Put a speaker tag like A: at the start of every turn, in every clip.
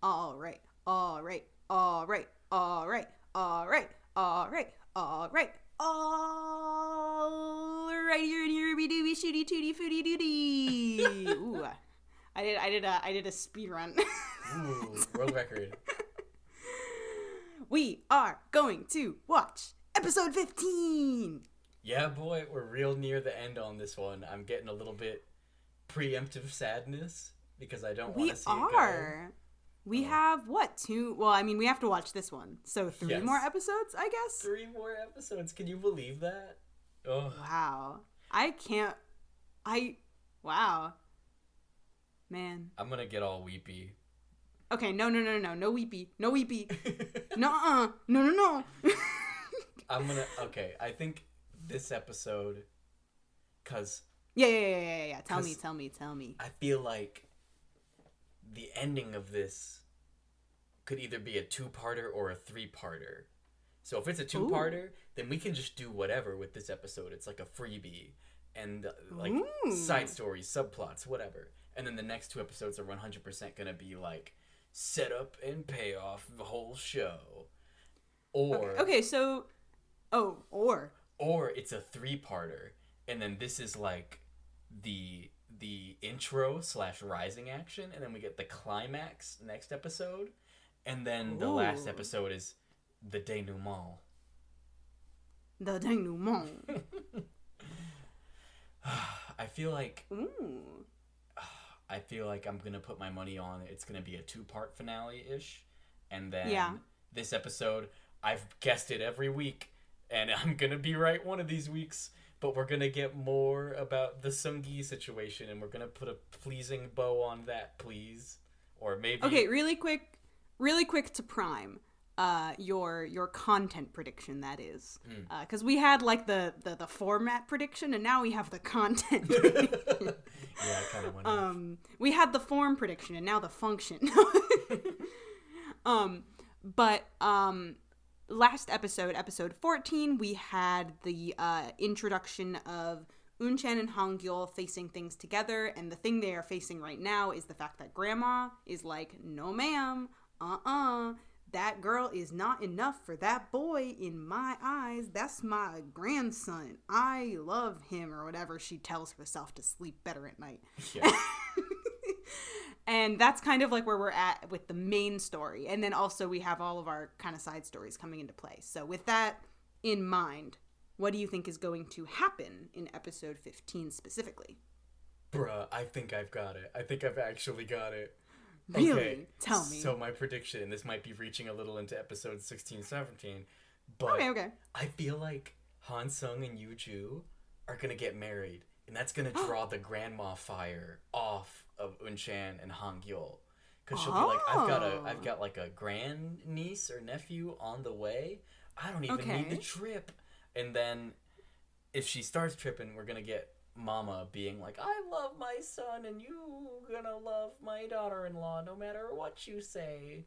A: All right, all right, all right, all right, all right, all right, all right, all right. You're in your dooby shooty tooty footy doody. Ooh, I did a speed run.
B: Ooh, world record.
A: We are going to watch episode 15.
B: Yeah, boy, we're real near the end on this one. I'm getting a little bit preemptive sadness because I don't want to see it go.
A: We have, what, 2? Well, I mean, we have to watch this one. So 3
B: Yes.
A: more episodes, I guess?
B: 3 more episodes. Can you believe that? Oh.
A: Wow. Wow. Man.
B: I'm going to get all weepy.
A: Okay, no weepy. No weepy. No.
B: Okay, I think this episode, because...
A: Yeah. Tell me.
B: I feel like the ending of this could either be a 2-parter or a 3-parter. So if it's a 2-parter, then we can just do whatever with this episode. It's like a freebie. And like side stories, subplots, whatever. And then the next 2 episodes are 100% going to be like set up and payoff the whole show. Or or it's a 3-parter. And then this is like the intro / rising action, and then we get the climax next episode, and then the last episode is the denouement.
A: The denouement.
B: I feel like I'm gonna put my money on it's gonna be a 2-part finale-ish, and then this episode, I've guessed it every week, and I'm gonna be right one of these weeks. But we're going to get more about the Seung-gi situation, and we're going to put a pleasing bow on that, please. Or maybe...
A: Okay, really quick to prime your content prediction, that is. Because we had, like, the format prediction, and now we have the content prediction.
B: Yeah, I kind of went off.
A: We had the form prediction, and now the function. Last episode 14, we had the introduction of Eun Chan and Hangul facing things together, and the thing they are facing right now is the fact that Grandma is like, no ma'am, that girl is not enough for that boy in my eyes. That's my grandson. I love him, or whatever she tells herself to sleep better at night. Yeah. And that's kind of like where we're at with the main story. And then also we have all of our kind of side stories coming into play. So with that in mind, what do you think is going to happen in episode 15 specifically?
B: Bruh, I think I've got it. I think I've actually got it.
A: Really?
B: Okay,
A: tell me.
B: So my prediction, this might be reaching a little into episode 16, 17, but
A: okay.
B: I feel like Han Sung and Yoo Joo are going to get married. And that's going to draw the grandma fire off of Eun Chan and Hangul. Because she'll be like, I've got like a grandniece or nephew on the way. I don't even need the trip. And then if she starts tripping, we're going to get Mama being like, I love my son and you going to love my daughter-in-law no matter what you say.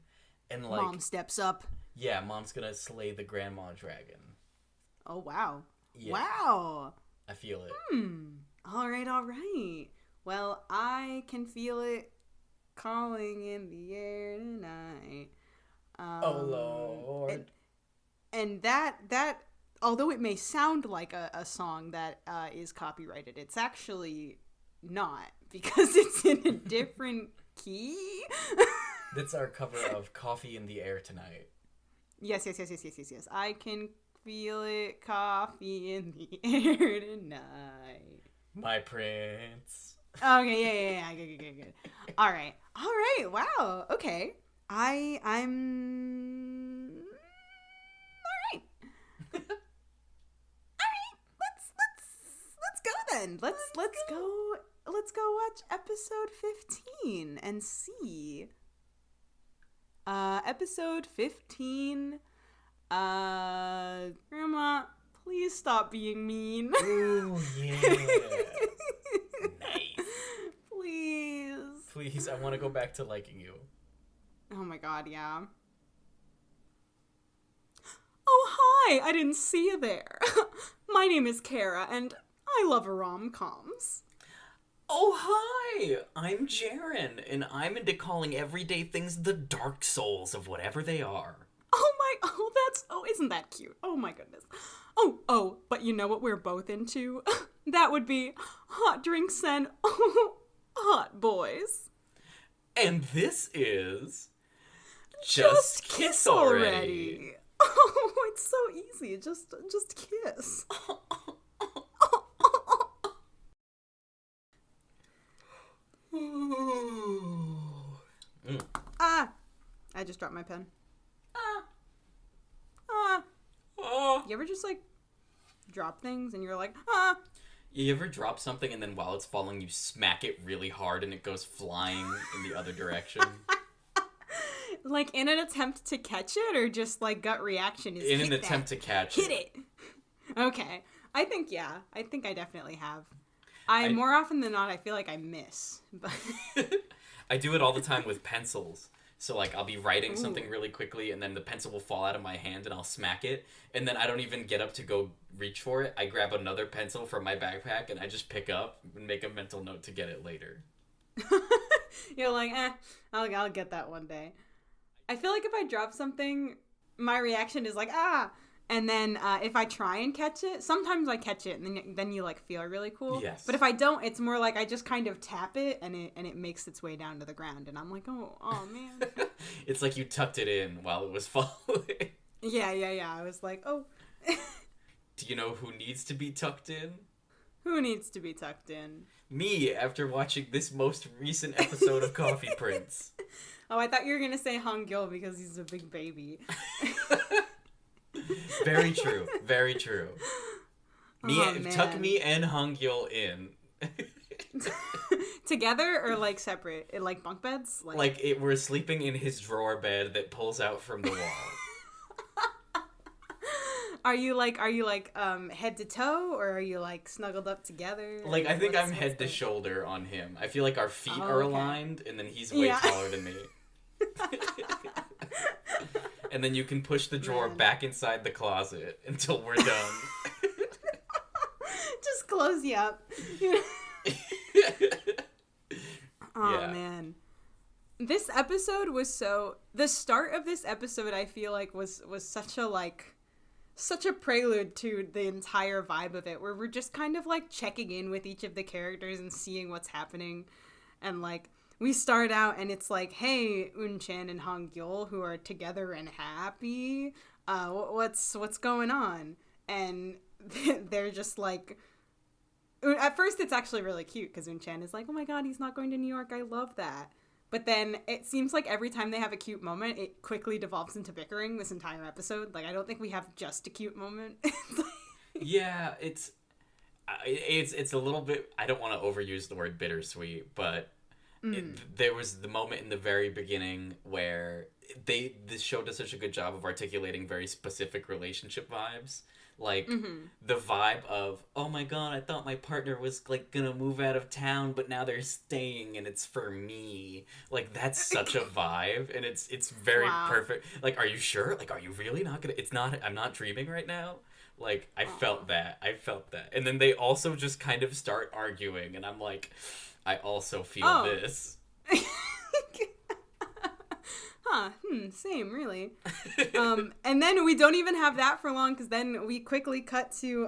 B: And like,
A: Mom steps up.
B: Yeah, Mom's going to slay the grandma dragon.
A: Oh, wow.
B: Yeah.
A: Wow.
B: I feel it.
A: All right. Well, I can feel it calling in the air tonight.
B: Oh, Lord.
A: And that, although it may sound like a song that is copyrighted, it's actually not, because it's in a different key.
B: That's our cover of Coffee in the Air Tonight.
A: Yes. I can feel it, coffee in the air tonight.
B: My prince.
A: Okay, yeah. Good. All right. Wow. Okay. I'm. All right. Let's go then. Let's go. Let's go watch episode 15 and see. Episode 15. Grandma, please stop being mean.
B: Ooh, yeah. Nice. Please, I want to go back to liking you.
A: Oh my god, yeah. Oh, hi, I didn't see you there. My name is Kara, and I love rom-coms.
B: Oh, hi! I'm Jaren, and I'm into calling everyday things the dark souls of whatever they are.
A: Isn't that cute? Oh my goodness. But you know what we're both into? That would be hot drinks and hot boys.
B: And this is... Just Kiss Already!
A: Oh, it's so easy. Just kiss. I just dropped my pen. You ever just, like, drop things and you're like,
B: You ever drop something and then while it's falling you smack it really hard and it goes flying in the other direction?
A: Like, in an attempt to catch it, or just, like, gut reaction is
B: in an attempt to catch
A: it? Hit it! Okay. I think I definitely have. More often than not, I feel like I miss. But
B: I do it all the time with pencils. So, like, I'll be writing something really quickly, and then the pencil will fall out of my hand, and I'll smack it, and then I don't even get up to go reach for it. I grab another pencil from my backpack, and I just pick up and make a mental note to get it later.
A: You're like, I'll get that one day. I feel like if I drop something, my reaction is like, and then if I try and catch it, sometimes I catch it, and then you, like, feel really cool.
B: Yes.
A: But if I don't, it's more like I just kind of tap it, and it makes its way down to the ground, and I'm like, oh man.
B: It's like you tucked it in while it was falling.
A: Yeah. I was like, oh.
B: Do you know who needs to be tucked in?
A: Who needs to be tucked in?
B: Me, after watching this most recent episode of Coffee Prince.
A: Oh, I thought you were going to say Hong-gil because he's a big baby.
B: Very true. Very true. Tuck me and Hong-gil in.
A: Together or, like, separate? In, like, bunk beds?
B: We're sleeping in his drawer bed that pulls out from the wall.
A: Are you head to toe, or are you, like, snuggled up together?
B: Like, I think I'm head to shoulder on him. I feel like our feet are aligned, and then he's way taller than me. And then you can push the drawer back inside the closet until we're done.
A: Just close you up. Man. This episode was the start of this episode, I feel like, was such a prelude to the entire vibe of it, where we're just kind of, like, checking in with each of the characters and seeing what's happening. And, like, we start out and it's like, hey, Eun Chan and Hong-gil, who are together and happy, what's going on? And they're just like, at first it's actually really cute because Eun Chan is like, oh my god, he's not going to New York, I love that. But then it seems like every time they have a cute moment, it quickly devolves into bickering this entire episode. Like, I don't think we have just a cute moment.
B: Yeah, it's a little bit, I don't want to overuse the word bittersweet, but there was the moment in the very beginning where this show does such a good job of articulating very specific relationship vibes. Like, the vibe of, oh my god, I thought my partner was, like, gonna move out of town, but now they're staying and it's for me. Like, that's such a vibe, and it's very perfect. Like, are you sure? Like, are you really not gonna, I'm not dreaming right now? Like, I felt that. And then they also just kind of start arguing, and I'm like, I also feel this.
A: Same, really. And then we don't even have that for long, because then we quickly cut to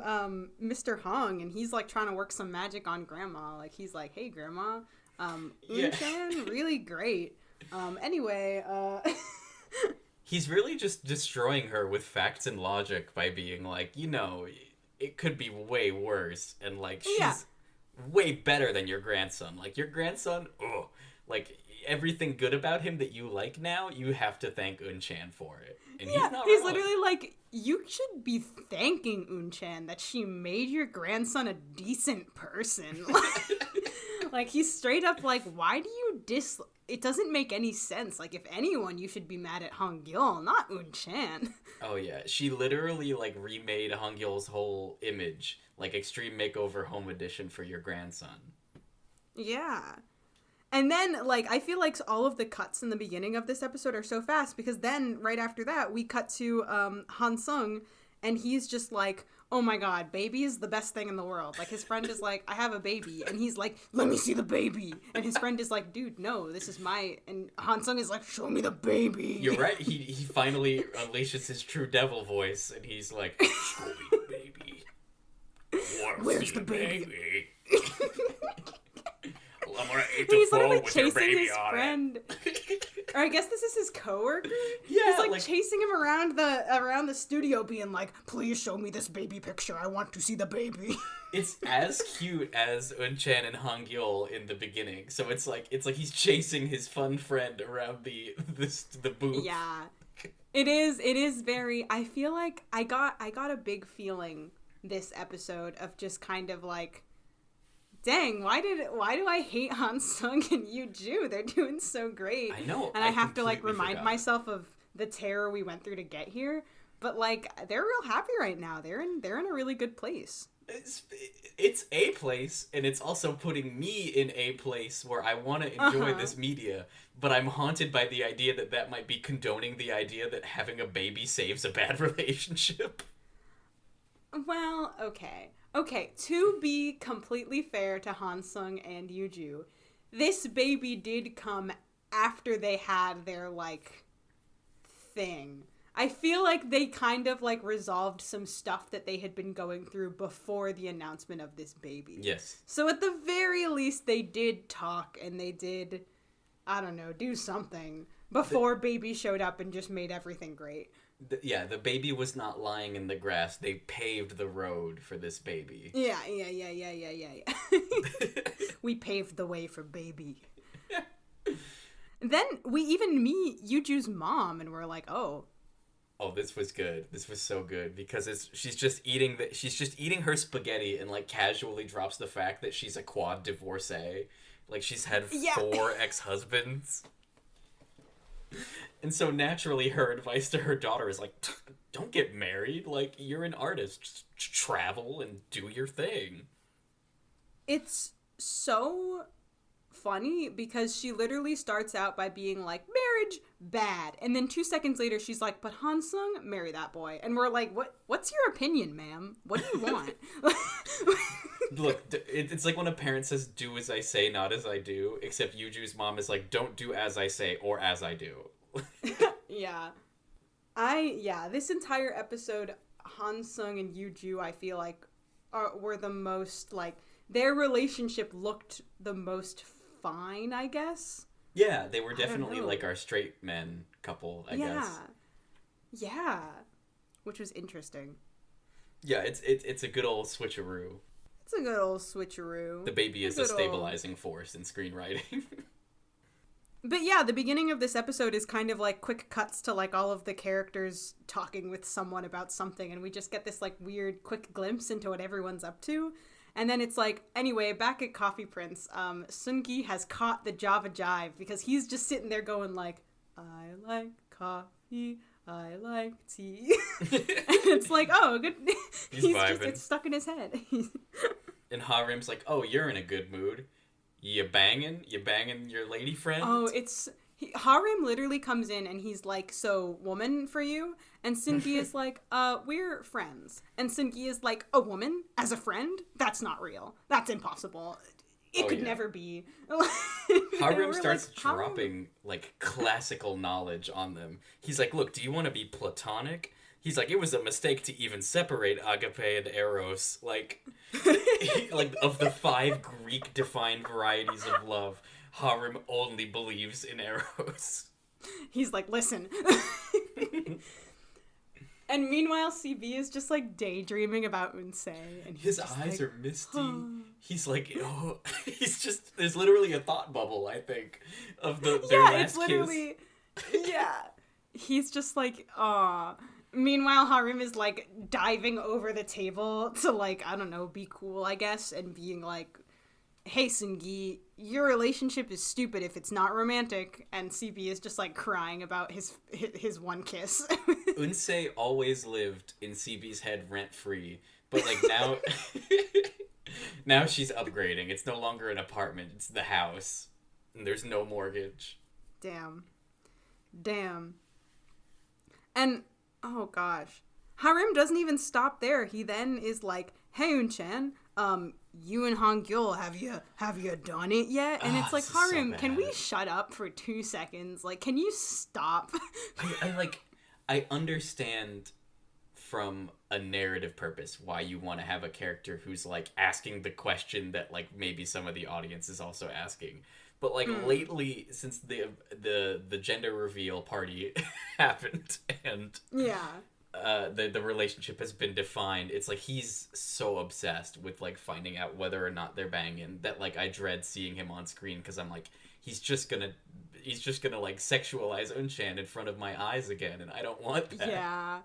A: Mr. Hong, and he's, like, trying to work some magic on Grandma. Like, he's like, hey, Grandma, Eun Chan, really great. Anyway,
B: He's really just destroying her with facts and logic by being like, it could be way worse, and, like, she's way better than your grandson. Like, your grandson, like, everything good about him that you like now, you have to thank Eun Chan for it. And he's
A: literally like, you should be thanking Eun Chan that she made your grandson a decent person. Like, he's straight up like, why do you it doesn't make any sense. Like, if anyone, you should be mad at Hong-gil, not Eun Chan.
B: Oh yeah, she literally, like, remade Hong-gil's whole image, like, Extreme Makeover Home Edition for your grandson.
A: Yeah. And then, like, I feel like all of the cuts in the beginning of this episode are so fast, because then, right after that, we cut to Han Sung, and he's just like, oh my god, baby is the best thing in the world. Like, his friend is like, I have a baby. And he's like, let me see the baby. And his friend is like, dude, no, this is my... And Hansung is like, show me the baby.
B: You're right. He finally unleashes his true devil voice, and he's like, show me the baby.
A: Where's the baby?
B: Well, I'm gonna eat
A: He's
B: the phone
A: literally
B: with your
A: chasing
B: baby
A: his
B: on
A: friend. Or I guess this is his coworker.
B: Yeah,
A: he's like chasing him around the studio, being like, "Please show me this baby picture. I want to see the baby."
B: It's as cute as Eun Chan and Hong-gil in the beginning. So it's like he's chasing his fun friend around the booth.
A: Yeah, it is. It is very. I feel like I got a big feeling this episode of just kind of like, dang, why do I hate Hansung and Yoo Joo? They're doing so great.
B: I know.
A: And I have to like remind myself of the terror we went through to get here. But like, they're real happy right now. They're in a really good place.
B: It's a place, and it's also putting me in a place where I want to enjoy this media, but I'm haunted by the idea that might be condoning the idea that having a baby saves a bad relationship.
A: Well, okay. Okay, to be completely fair to Hansung and Yoo Joo, this baby did come after they had their, like, thing. I feel like they kind of, like, resolved some stuff that they had been going through before the announcement of this baby.
B: Yes.
A: So at the very least, they did talk, and they did, I don't know, do something before baby showed up and just made everything great.
B: The baby was not lying in the grass. They paved the road for this baby.
A: Yeah. We paved the way for baby. Then we even meet Yoo Joo's mom, and we're like, oh,
B: this was good. This was so good because she's just eating her spaghetti and like casually drops the fact that she's a quad divorcee. Like she's had 4 ex-husbands. And so naturally her advice to her daughter is like, don't get married. Like, you're an artist. Just travel and do your thing.
A: It's so funny because she literally starts out by being like, marriage, bad. And then 2 seconds later, she's like, but Hansung, marry that boy. And we're like, what's your opinion, ma'am? What do you want?
B: Look, it's like when a parent says, do as I say, not as I do. Except Yoo Joo's mom is like, don't do as I say or as I do.
A: Yeah. This entire episode, Hansung and Yoo Joo, I feel like, were the most, like, their relationship looked the most fine, I guess.
B: Yeah, they were definitely like our straight men couple, I guess.
A: Yeah. Which was interesting.
B: Yeah, it's a good old switcheroo.
A: It's a good old switcheroo.
B: The baby is a stabilizing force in screenwriting.
A: But yeah, the beginning of this episode is kind of like quick cuts to like all of the characters talking with someone about something, and we just get this like weird quick glimpse into what everyone's up to. And then it's like, anyway, back at Coffee Prince, Seung-gi has caught the Java Jive because he's just sitting there going like, I like coffee, I like tea. And it's like, oh, good.
B: He's vibing.
A: It's stuck in his head.
B: And Harim's like, oh, you're in a good mood. You banging your lady friend?
A: Oh, Harim literally comes in and he's like, so, woman for you? And Seung-gi is like, we're friends. And Seung-gi is like, a woman as a friend? That's not real. That's impossible. It could never be.
B: Harim starts dropping, like, classical knowledge on them. He's like, look, do you want to be platonic? He's like, it was a mistake to even separate agape and eros. Like, of the 5 Greek-defined varieties of love, Harim only believes in eros.
A: He's like, listen. And meanwhile, CB is just like daydreaming about Eun-se, and
B: his eyes are misty. He's like, oh, there's literally a thought bubble, I think, of their last kiss.
A: Yeah. He's just like, aw. Meanwhile, Harim is like diving over the table to like, I don't know, be cool, I guess, and being like, hey, Seung-gi, your relationship is stupid if it's not romantic. And CB is just like crying about his one kiss.
B: Eun-se always lived in CB's head rent-free, but like now now she's upgrading. It's no longer an apartment, it's the house, and there's no mortgage.
A: Damn. And oh gosh, Harim doesn't even stop there. He then is like, "Hey, Eun Chan, you and Hong-gil, have you done it yet?" And it's like, Harim,
B: so
A: can we shut up for 2 seconds? Like, can you stop?
B: I understand from a narrative purpose why you want to have a character who's like asking the question that like maybe some of the audience is also asking. But like lately, since the gender reveal party happened and the relationship has been defined, it's like he's so obsessed with like finding out whether or not they're banging that like I dread seeing him on screen because I'm like he's just gonna like sexualize Eun Chan in front of my eyes again, and I don't want that.
A: Yeah,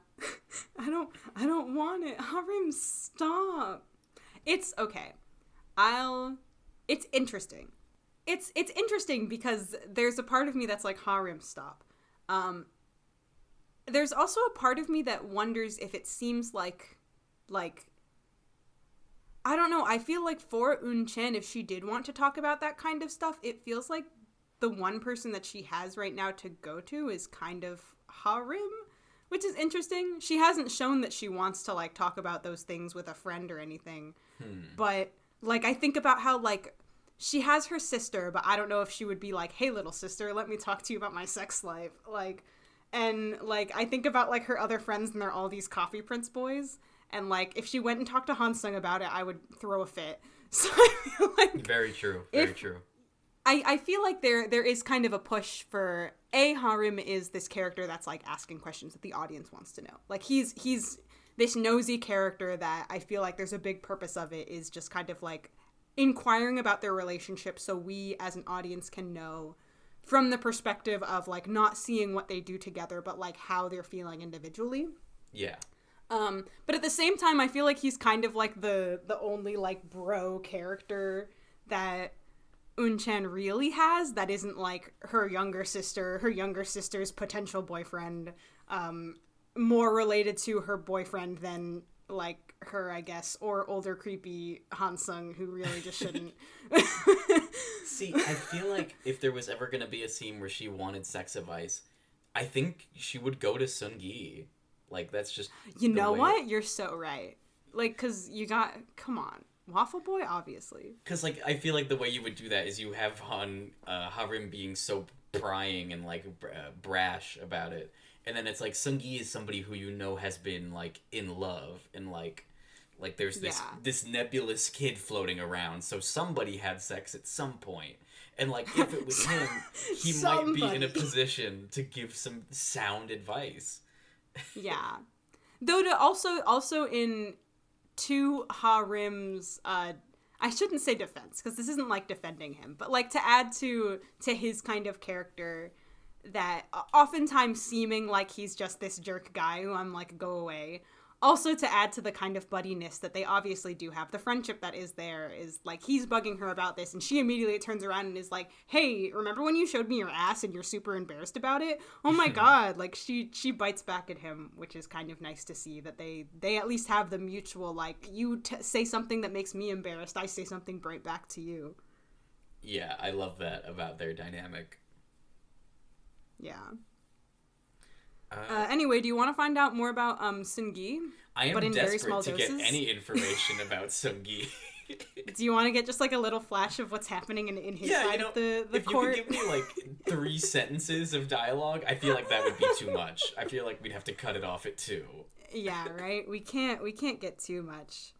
A: I don't want it. Harim, stop. It's okay. It's interesting. It's interesting because there's a part of me that's like, Harim, stop. There's also a part of me that wonders if it seems like I don't know. I feel like for Eun Chan, if she did want to talk about that kind of stuff, it feels like the one person that she has right now to go to is kind of Harim, which is interesting. She hasn't shown that she wants to like talk about those things with a friend or anything. But like I think about how like she has her sister, but I don't know if she would be like, "Hey little sister, let me talk to you about my sex life." Like, and like I think about like her other friends and they're all these Coffee Prince boys, and like if she went and talked to Hansung about it, I would throw a fit. So I feel like
B: very true.
A: I feel like there is kind of a push for Harim is this character that's like asking questions that the audience wants to know. Like he's this nosy character that I feel like there's a big purpose of it is just kind of like inquiring about their relationship so we as an audience can know from the perspective of like not seeing what they do together but like how they're feeling individually.
B: Yeah.
A: But at the same time I feel like he's kind of like the only like bro character that Eun Chan really has that isn't like her younger sister's potential boyfriend, more related to her boyfriend than like her, I guess, or older creepy Hansung who really just shouldn't.
B: See, I feel like if there was ever gonna be a scene where she wanted sex advice, I think she would go to Sun-gi. Like that's just
A: you know what? You're so right. Like, cause come on. Waffle Boy, obviously.
B: Because, like, I feel like the way you would do that is you have Harim being so prying and, like, brash about it. And then it's like, Sun-gi is somebody who you know has been, like, in love. And, like there's this nebulous kid floating around. So somebody had sex at some point. And, like, if it was him, he might be in a position to give some sound advice.
A: Yeah. Though to also in... to Harim's, I shouldn't say defense, because this isn't, like, defending him, but, like, to add to his kind of character that oftentimes seeming like he's just this jerk guy who I'm like, go away. Also to add to the kind of buddiness that they obviously do have, the friendship that is there is, like, he's bugging her about this, and she immediately turns around and is like, hey, remember when you showed me your ass and you're super embarrassed about it? Oh my god, like, she bites back at him, which is kind of nice to see, that they at least have the mutual, like, you say something that makes me embarrassed, I say something right back to you.
B: Yeah, I love that about their dynamic.
A: Yeah. Anyway, do you want to find out more about Sun-gi?
B: I am desperate to get any information about Sun-gi.
A: Do you want to get just like a little flash of what's happening in his side of the
B: if
A: court?
B: If you could give me like 3 sentences of dialogue, I feel like that would be too much. I feel like we'd have to cut it off at 2.
A: Yeah, right? We can't get too much.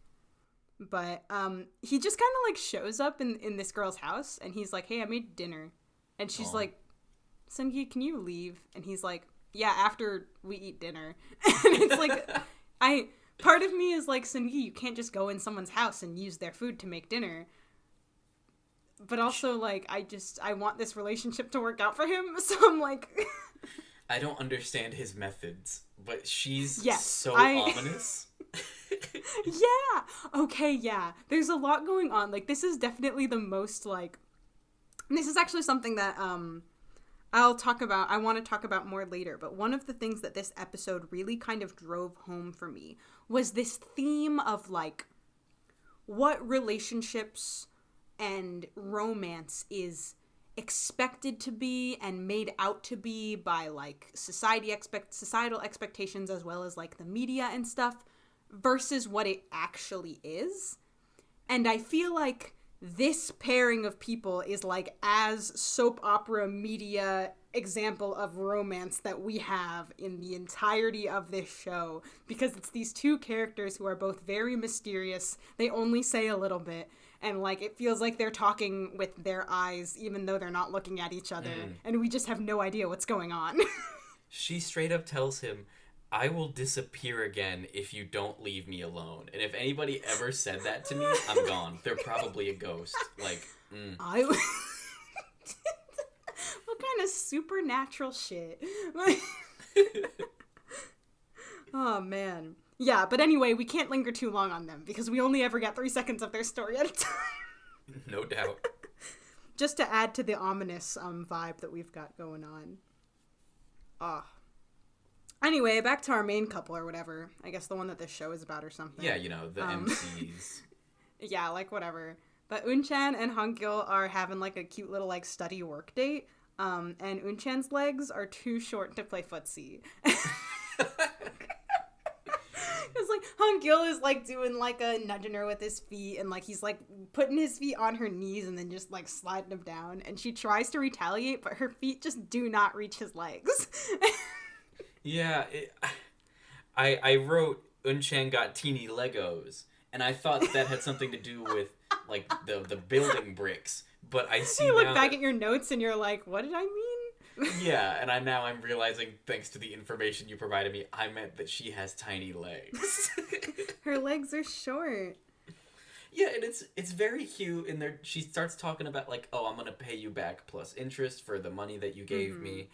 A: But he just kind of like shows up in this girl's house and he's like, hey, I made dinner. And she's like, Sun-gi, can you leave? And he's like, yeah, after we eat dinner. And it's like, part of me is like, Sun-gi, you can't just go in someone's house and use their food to make dinner. But also, like, I want this relationship to work out for him, so I'm like...
B: I don't understand his methods, but she's so ominous.
A: Yeah! Okay, yeah. There's a lot going on. Like, this is definitely the most, like... And this is actually something that, I want to talk about more later, but one of the things that this episode really kind of drove home for me was this theme of, like, what relationships and romance is expected to be and made out to be by like societal expectations as well as like the media and stuff versus what it actually is. And I feel like this pairing of people is like as soap opera media example of romance that we have in the entirety of this show, because it's these two characters who are both very mysterious. They only say a little bit, and like it feels like they're talking with their eyes even though they're not looking at each other, and we just have no idea what's going on.
B: She straight up tells him, I will disappear again if you don't leave me alone. And if anybody ever said that to me, I'm gone. They're probably a ghost. Like,
A: What kind of supernatural shit? Oh, man. Yeah, but anyway, we can't linger too long on them because we only ever get 3 seconds of their story at a time.
B: No doubt.
A: Just to add to the ominous vibe that we've got going on. Anyway, back to our main couple or whatever. I guess the one that this show is about or something.
B: Yeah, you know, the MCs.
A: Yeah, like whatever. But Eun Chan and Hangul are having like a cute little like study work date. And Eun Chan's legs are too short to play footsie. It's like Hangul is like doing like a nudging her with his feet, and like he's like putting his feet on her knees and then just like sliding them down. And she tries to retaliate, but her feet just do not reach his legs.
B: Yeah, I wrote Eun Chan got teeny Legos, and I thought that had something to do with like the building bricks. But I see
A: you look
B: now
A: back at your notes and you're like, what did I mean?
B: Yeah, and I'm realizing, thanks to the information you provided me, I meant that she has tiny legs.
A: Her legs are short.
B: Yeah, and it's very cute. In there, she starts talking about like, oh, I'm gonna pay you back plus interest for the money that you gave me.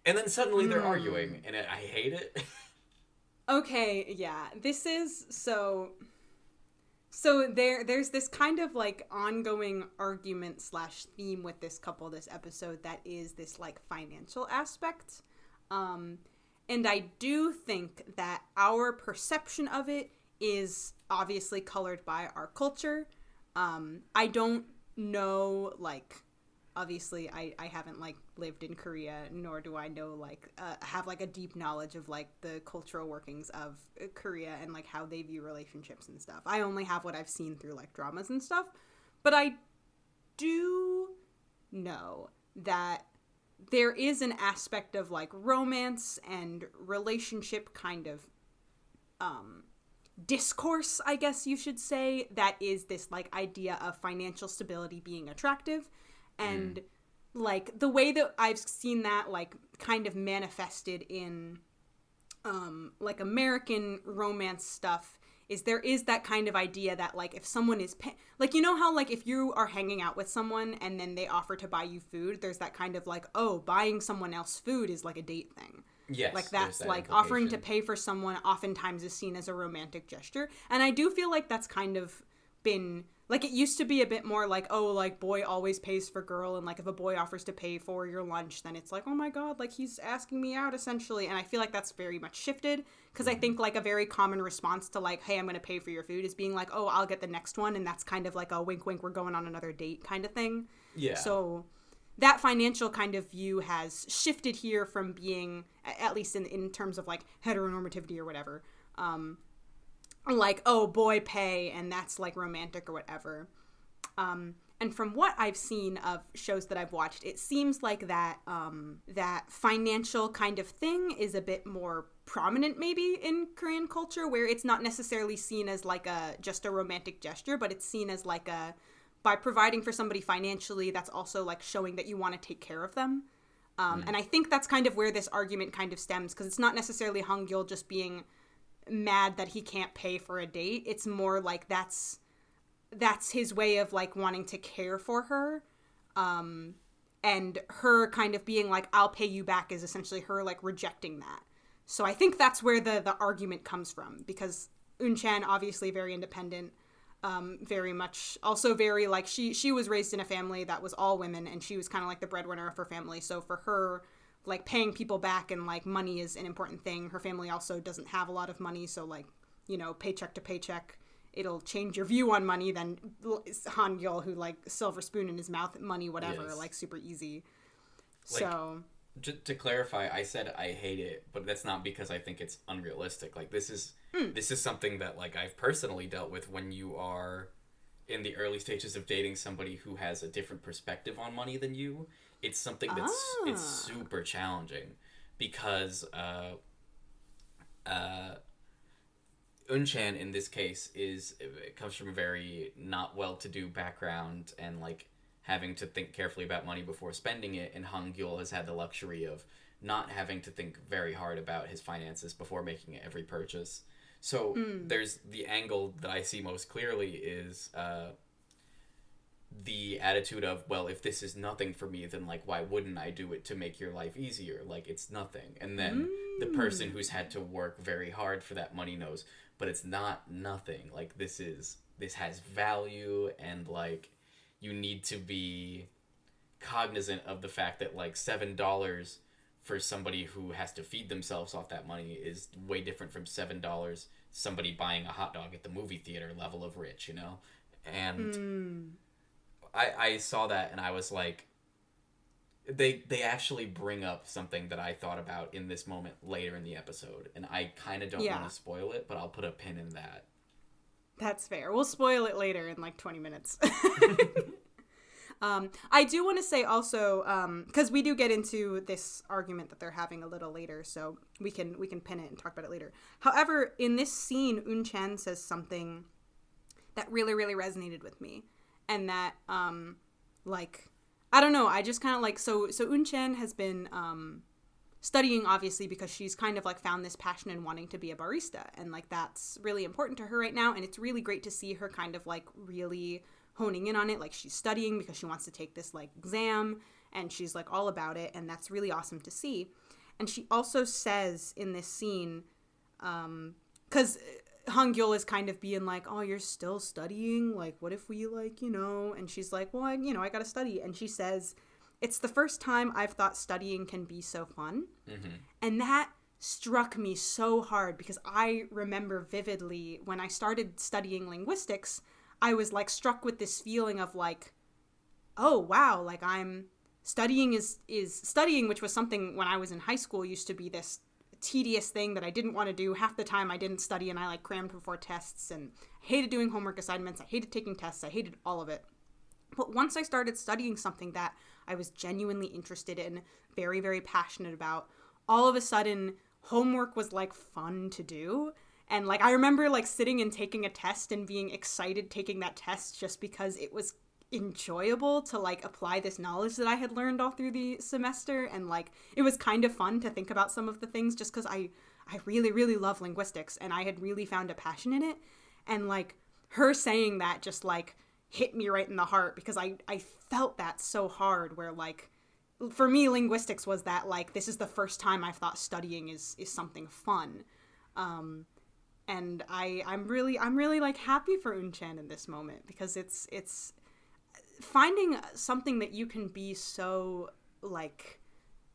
B: And then suddenly they're arguing, and I hate it.
A: Okay, yeah. This is so there's this kind of like ongoing argument / theme with this couple this episode that is this like financial aspect. And I do think that our perception of it is obviously colored by our culture. I don't know, like, obviously I haven't like lived in Korea, nor do I know like have like a deep knowledge of like the cultural workings of Korea and like how they view relationships and stuff. I only have what I've seen through like dramas and stuff, but I do know that there is an aspect of like romance and relationship kind of discourse, I guess you should say, that is this like idea of financial stability being attractive. And like the way that I've seen that like kind of manifested in like American romance stuff is there is that kind of idea that like if someone is like, you know how like if you are hanging out with someone and then they offer to buy you food, there's that kind of like, oh, buying someone else food is like a date thing.
B: Yes,
A: like that's
B: that
A: like offering to pay for someone oftentimes is seen as a romantic gesture. And I do feel like that's kind of been like, it used to be a bit more like, oh, like boy always pays for girl, and like if a boy offers to pay for your lunch, then it's like, oh my god, like he's asking me out essentially. And I feel like that's very much shifted, because I think like a very common response to like, hey, I'm gonna pay for your food is being like, oh, I'll get the next one, and that's kind of like a wink wink, we're going on another date kind of thing.
B: Yeah.
A: So that financial kind of view has shifted here from being, at least in terms of like heteronormativity or whatever, like, oh, boy pay, and that's like romantic or whatever. And from what I've seen of shows that I've watched, it seems like that that financial kind of thing is a bit more prominent maybe in Korean culture, where it's not necessarily seen as like just a romantic gesture, but it's seen as like by providing for somebody financially, that's also like showing that you want to take care of them. And I think that's kind of where this argument kind of stems, because it's not necessarily Hangul just being mad that he can't pay for a date. It's more like that's his way of like wanting to care for her, and her kind of being like, I'll pay you back, is essentially her like rejecting that. So I think that's where the argument comes from, because Eun Chan, obviously very independent, very much also very like she was raised in a family that was all women, and she was kind of like the breadwinner of her family. So for her, like paying people back and like money is an important thing. Her family also doesn't have a lot of money, so like, you know, paycheck to paycheck it'll change your view on money than Hangul, who like silver spoon in his mouth, money, whatever,
B: Yes.
A: like super easy.
B: Like,
A: So
B: to clarify, I said I hate it, but that's not because I think it's unrealistic. Like this is something that like I've personally dealt with when you are in the early stages of dating somebody who has a different perspective on money than you. It's something that's it's super challenging because Eun Chan in this case comes from a very not well-to-do background and like having to think carefully about money before spending it, and Hangul has had the luxury of not having to think very hard about his finances before making every purchase. So there's the angle that I see most clearly is the attitude of, well, if this is nothing for me, then like why wouldn't I do it to make your life easier? Like it's nothing. And then the person who's had to work very hard for that money knows, but it's not nothing. Like this has value, and like you need to be cognizant of the fact that like $7 for somebody who has to feed themselves off that money is way different from $7 somebody buying a hot dog at the movie theater level of rich, you know? And I saw that and I was like, they actually bring up something that I thought about in this moment later in the episode, and I kind of don't want to spoil it, but I'll put a pin in that.
A: That's fair. We'll spoil it later in like 20 minutes. I do want to say also, because we do get into this argument that they're having a little later, so we can pin it and talk about it later. However, in this scene, Eun Chan says something that really, really resonated with me, and that, like, I don't know, I just kind of like, so Eun Chan has been studying, obviously, because she's kind of like found this passion in wanting to be a barista, and like that's really important to her right now, and it's really great to see her kind of like really honing in on it. Like she's studying because she wants to take this like exam, and she's like all about it, and that's really awesome to see. And she also says in this scene, because Hangul is kind of being like, oh, you're still studying, like what if we like, you know, and she's like, well, I gotta study, and she says, it's the first time I've thought studying can be so fun. And that struck me so hard because I remember vividly when I started studying linguistics, I was like struck with this feeling of like, oh wow, like I'm studying is studying, which was something when I was in high school used to be this tedious thing that I didn't want to do. Half the time I didn't study and I like crammed before tests, and I hated doing homework assignments, I hated taking tests, I hated all of it. But once I started studying something that I was genuinely interested in, very, very passionate about, all of a sudden homework was like fun to do. And like I remember like sitting and taking a test and being excited taking that test just because it was enjoyable to like apply this knowledge that I had learned all through the semester, and like it was kind of fun to think about some of the things just because I really, really love linguistics and I had really found a passion in it. And like her saying that just like hit me right in the heart because I felt that so hard, where like for me linguistics was that like this is the first time I've thought studying is something fun. And I'm really like happy for Eun Chan in this moment because it's finding something that you can be so like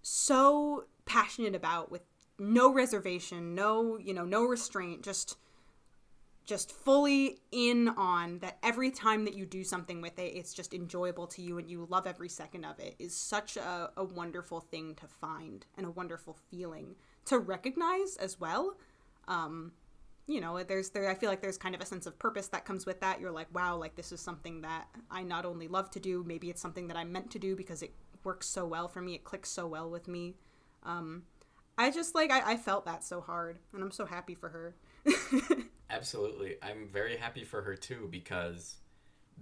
A: so passionate about with no reservation, no restraint, just fully in on that. Every time that you do something with it, it's just enjoyable to you and you love every second of it, is such a wonderful thing to find and a wonderful feeling to recognize as well. I feel like there's kind of a sense of purpose that comes with that. You're like, wow, like this is something that I not only love to do, maybe it's something that I'm meant to do because it works so well for me. It clicks so well with me. I just like, I felt that so hard, and I'm so happy for her.
B: Absolutely. I'm very happy for her too, because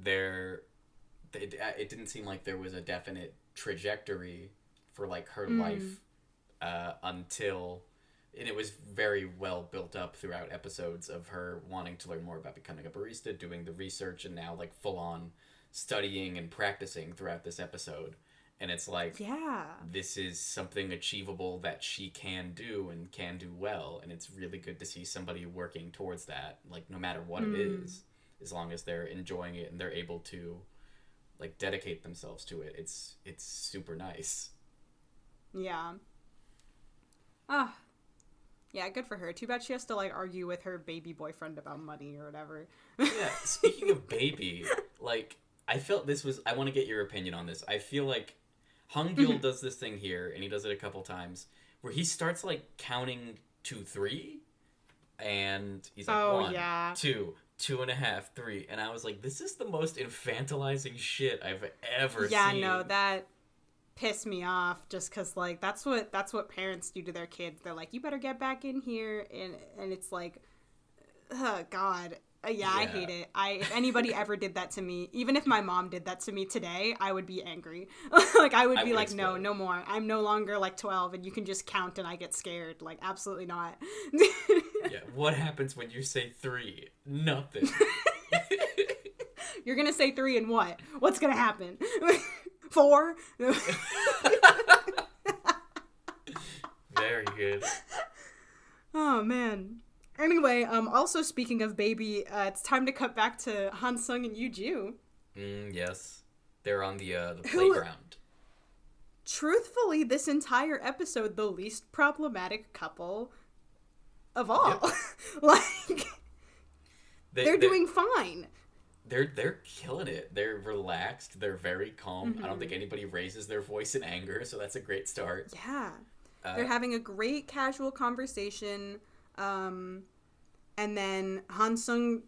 B: it didn't seem like there was a definite trajectory for like her life until, and it was very well built up throughout episodes of her wanting to learn more about becoming a barista, doing the research, and now like full on studying and practicing throughout this episode. And it's like, yeah, this is something achievable that she can do and can do well. And it's really good to see somebody working towards that, like no matter what it is, as long as they're enjoying it and they're able to like dedicate themselves to it. It's super nice.
A: Yeah. Yeah, good for her. Too bad she has to, like, argue with her baby boyfriend about money or whatever.
B: Yeah, speaking of baby, like, I felt this was... I want to get your opinion on this. I feel like Hong-gil does this thing here, and he does it a couple times, where he starts, like, counting to 3, and he's like, 1, 2, 2.5, 3, and I was like, this is the most infantilizing shit I've ever seen.
A: Yeah, no, that pissed me off, just because, like, that's what parents do to their kids. They're like, you better get back in here, and it's like, oh, God. Yeah, I hate it. If anybody ever did that to me, even if my mom did that to me today, I would be angry. Like, I would be like, explode. No more. I'm no longer, like, 12, and you can just count and I get scared. Like, absolutely not.
B: Yeah, what happens when you say 3? Nothing.
A: You're gonna say 3 and what? What's gonna happen? 4?
B: Very good.
A: Oh, man. Anyway, also speaking of baby, it's time to cut back to Han Sung and Yoo Joo.
B: Yes. They're on the playground.
A: Truthfully, this entire episode, the least problematic couple of all. Yep. Like, they're doing fine.
B: They're killing it. They're relaxed. They're very calm. I don't think anybody raises their voice in anger, so that's a great start.
A: Yeah. They're having a great casual conversation. And then Han Sung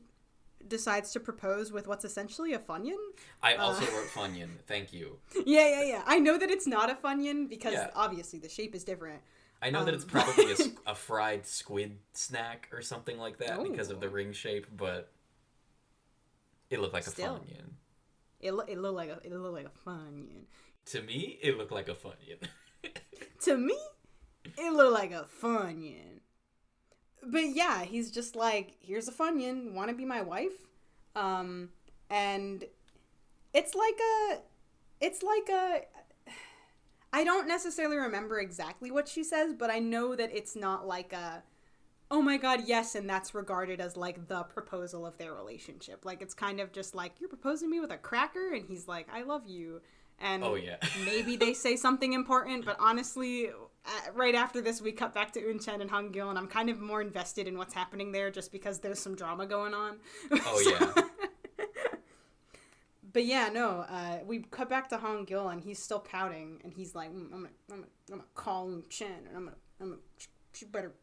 A: decides to propose with what's essentially a funyun.
B: I also wrote funyun. Thank you.
A: Yeah. I know that it's not a funyun because obviously the shape is different.
B: I know that it's probably a fried squid snack or something like that because of the ring shape, but it looked like a funyun.
A: It looked like a funyun.
B: To me, it looked like a funyun.
A: To me, it looked like a funyun. But yeah, he's just like, here's a funyun, want to be my wife? And it's like a, I don't necessarily remember exactly what she says, but I know that it's not like a, oh my god, yes, and that's regarded as like the proposal of their relationship. Like, it's kind of just like, you're proposing me with a cracker? And he's like, I love you. And maybe they say something important, but honestly, right after this, we cut back to Eun Chan and Hong-gil, and I'm kind of more invested in what's happening there just because there's some drama going on. But yeah, no, we cut back to Hong-gil, and he's still pouting, and he's like, I'm gonna call Eun Chan, and she better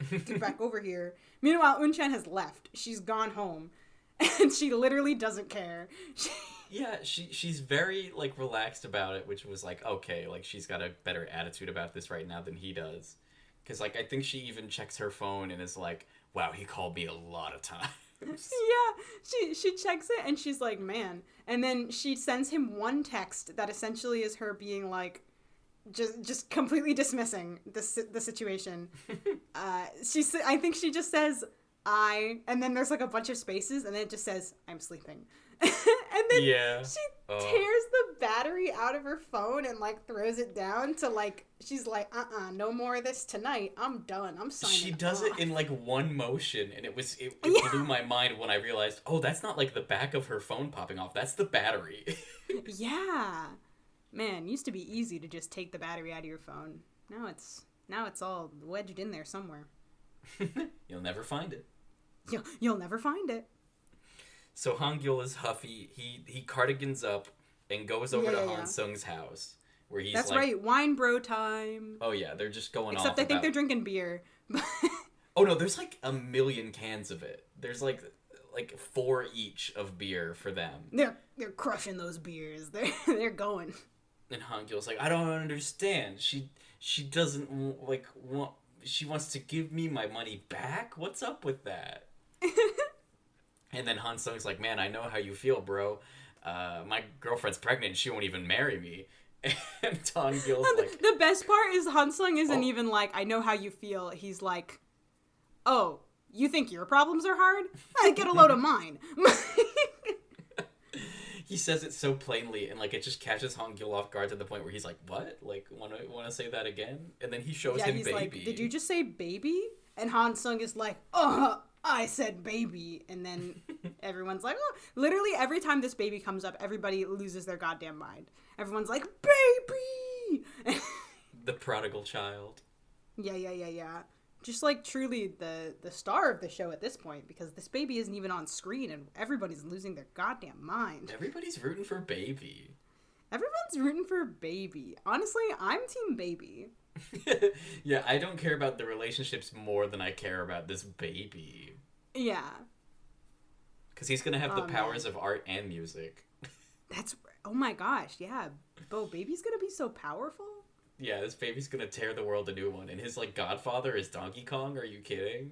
A: get back over here. Meanwhile, Eun Chan has left. She's gone home, and she literally doesn't care.
B: Yeah, she's very, like, relaxed about it, which was like, okay, like, she's got a better attitude about this right now than he does. Because, like, I think she even checks her phone and is like, wow, he called me a lot of times.
A: Yeah, she checks it and she's like, man. And then she sends him one text that essentially is her being like, just completely dismissing the situation. I think she just says, and then there's like a bunch of spaces, and then it just says, I'm sleeping. And then she tears the battery out of her phone and like throws it down to like, she's like, no more of this tonight. I'm done. I'm signing
B: She does
A: off.
B: it in like one motion, and it blew my mind when I realized, oh, that's not like the back of her phone popping off. That's the battery.
A: Yeah. Man, it used to be easy to just take the battery out of your phone. Now it's all wedged in there somewhere.
B: You'll never find it.
A: You'll never find it.
B: So Hong-gil is huffy. He cardigans up and goes over to Han Sung's house, where he's
A: That's right, wine bro time.
B: Oh yeah, they're just going
A: Except I think they're drinking beer.
B: Oh no, there's like a million cans of it. There's like 4 each of beer for them.
A: They're crushing those beers. They're going.
B: And Hong-gil's like, I don't understand. She doesn't want. She wants to give me my money back? What's up with that? And then Han Sung's like, man, I know how you feel, bro. My girlfriend's pregnant and she won't even marry me. And Hong-gil's like...
A: The best part is Han Sung isn't even like, I know how you feel. He's like, oh, you think your problems are hard? I get a load of mine.
B: He says it so plainly, and like it just catches Hong-gil off guard to the point where he's like, what? Like, want to say that again? And then he shows him
A: he's
B: baby.
A: Like, did you just say baby? And Han Sung is like, I said baby. And then everyone's like, oh. Literally every time this baby comes up, everybody loses their goddamn mind. Everyone's like, baby!
B: The prodigal child.
A: Yeah. just like truly the star of the show at this point, because this baby isn't even on screen and everybody's losing their goddamn mind.
B: Everybody's rooting for Baby.
A: Everyone's rooting for Baby. Honestly, I'm team Baby.
B: Yeah, I don't care about the relationships more than I care about this baby.
A: Yeah.
B: Because he's going to have the powers of art and music.
A: Oh my gosh, yeah. Baby's going to be so powerful.
B: Yeah, this baby's going to tear the world a new one. And his, like, godfather is Donkey Kong? Are you kidding?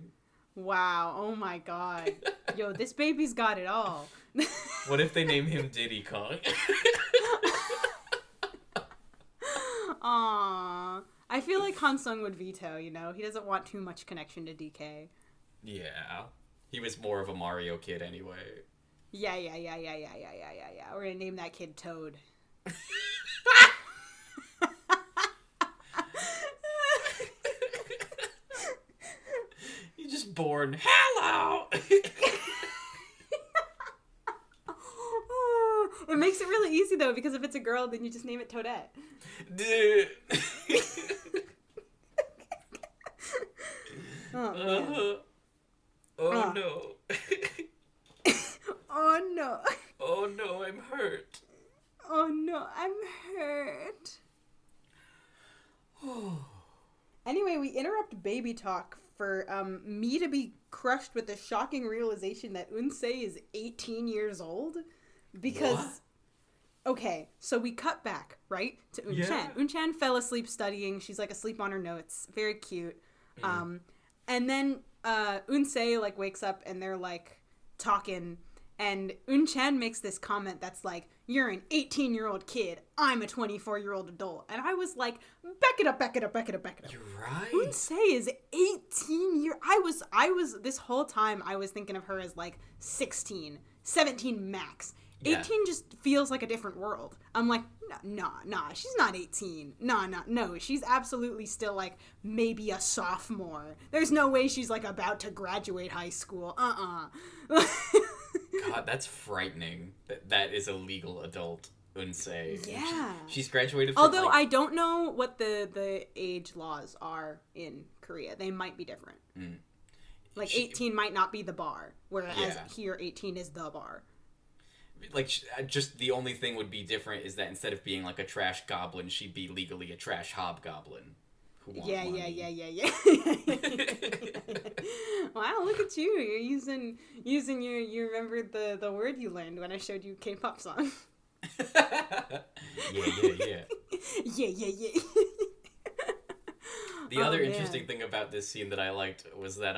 A: Wow, oh my god. Yo, this baby's got it all.
B: What if they name him Diddy Kong?
A: Aww. I feel like Han Sung would veto, you know? He doesn't want too much connection to DK.
B: Yeah. He was more of a Mario kid anyway.
A: Yeah. We're gonna name that kid Toad.
B: You're just born, hello!
A: It makes it really easy, though, because if it's a girl, then you just name it Toadette. Oh, man.
B: Oh no.
A: Oh no.
B: Oh no, I'm hurt.
A: Oh no, I'm hurt. Anyway, we interrupt baby talk for me to be crushed with the shocking realization that Eun-se is 18 years old. Because,
B: what?
A: Okay, so we cut back, right, to Eun Chan. Eun Chan fell asleep studying. She's like asleep on her notes. Very cute. And then Eun-se like wakes up and they're like talking, and Eun Chan makes this comment that's like, "You're an 18-year-old kid. I'm a 24-year-old adult." And I was like, back it up.
B: You're right.
A: Eun-se is 18 years. I was this whole time I was thinking of her as like 16, 17 max.
B: Yeah.
A: 18 just feels like a different world. I'm like, nah, she's not 18. No, she's absolutely still like maybe a sophomore. There's no way she's like about to graduate high school.
B: God, that's frightening. That is a legal adult, Eun-se.
A: Yeah.
B: She's graduated from,
A: although I don't know what the age laws are in Korea. They might be different. Like 18 might not be the bar, whereas here 18 is the bar.
B: Like, just the only thing would be different is that instead of being like a trash goblin, she'd be legally a trash hobgoblin.
A: Yeah. Wow, look at you. You're using you remembered the word you learned when I showed you K-pop song.
B: Yeah.
A: Yeah.
B: The other interesting thing about this scene that I liked was that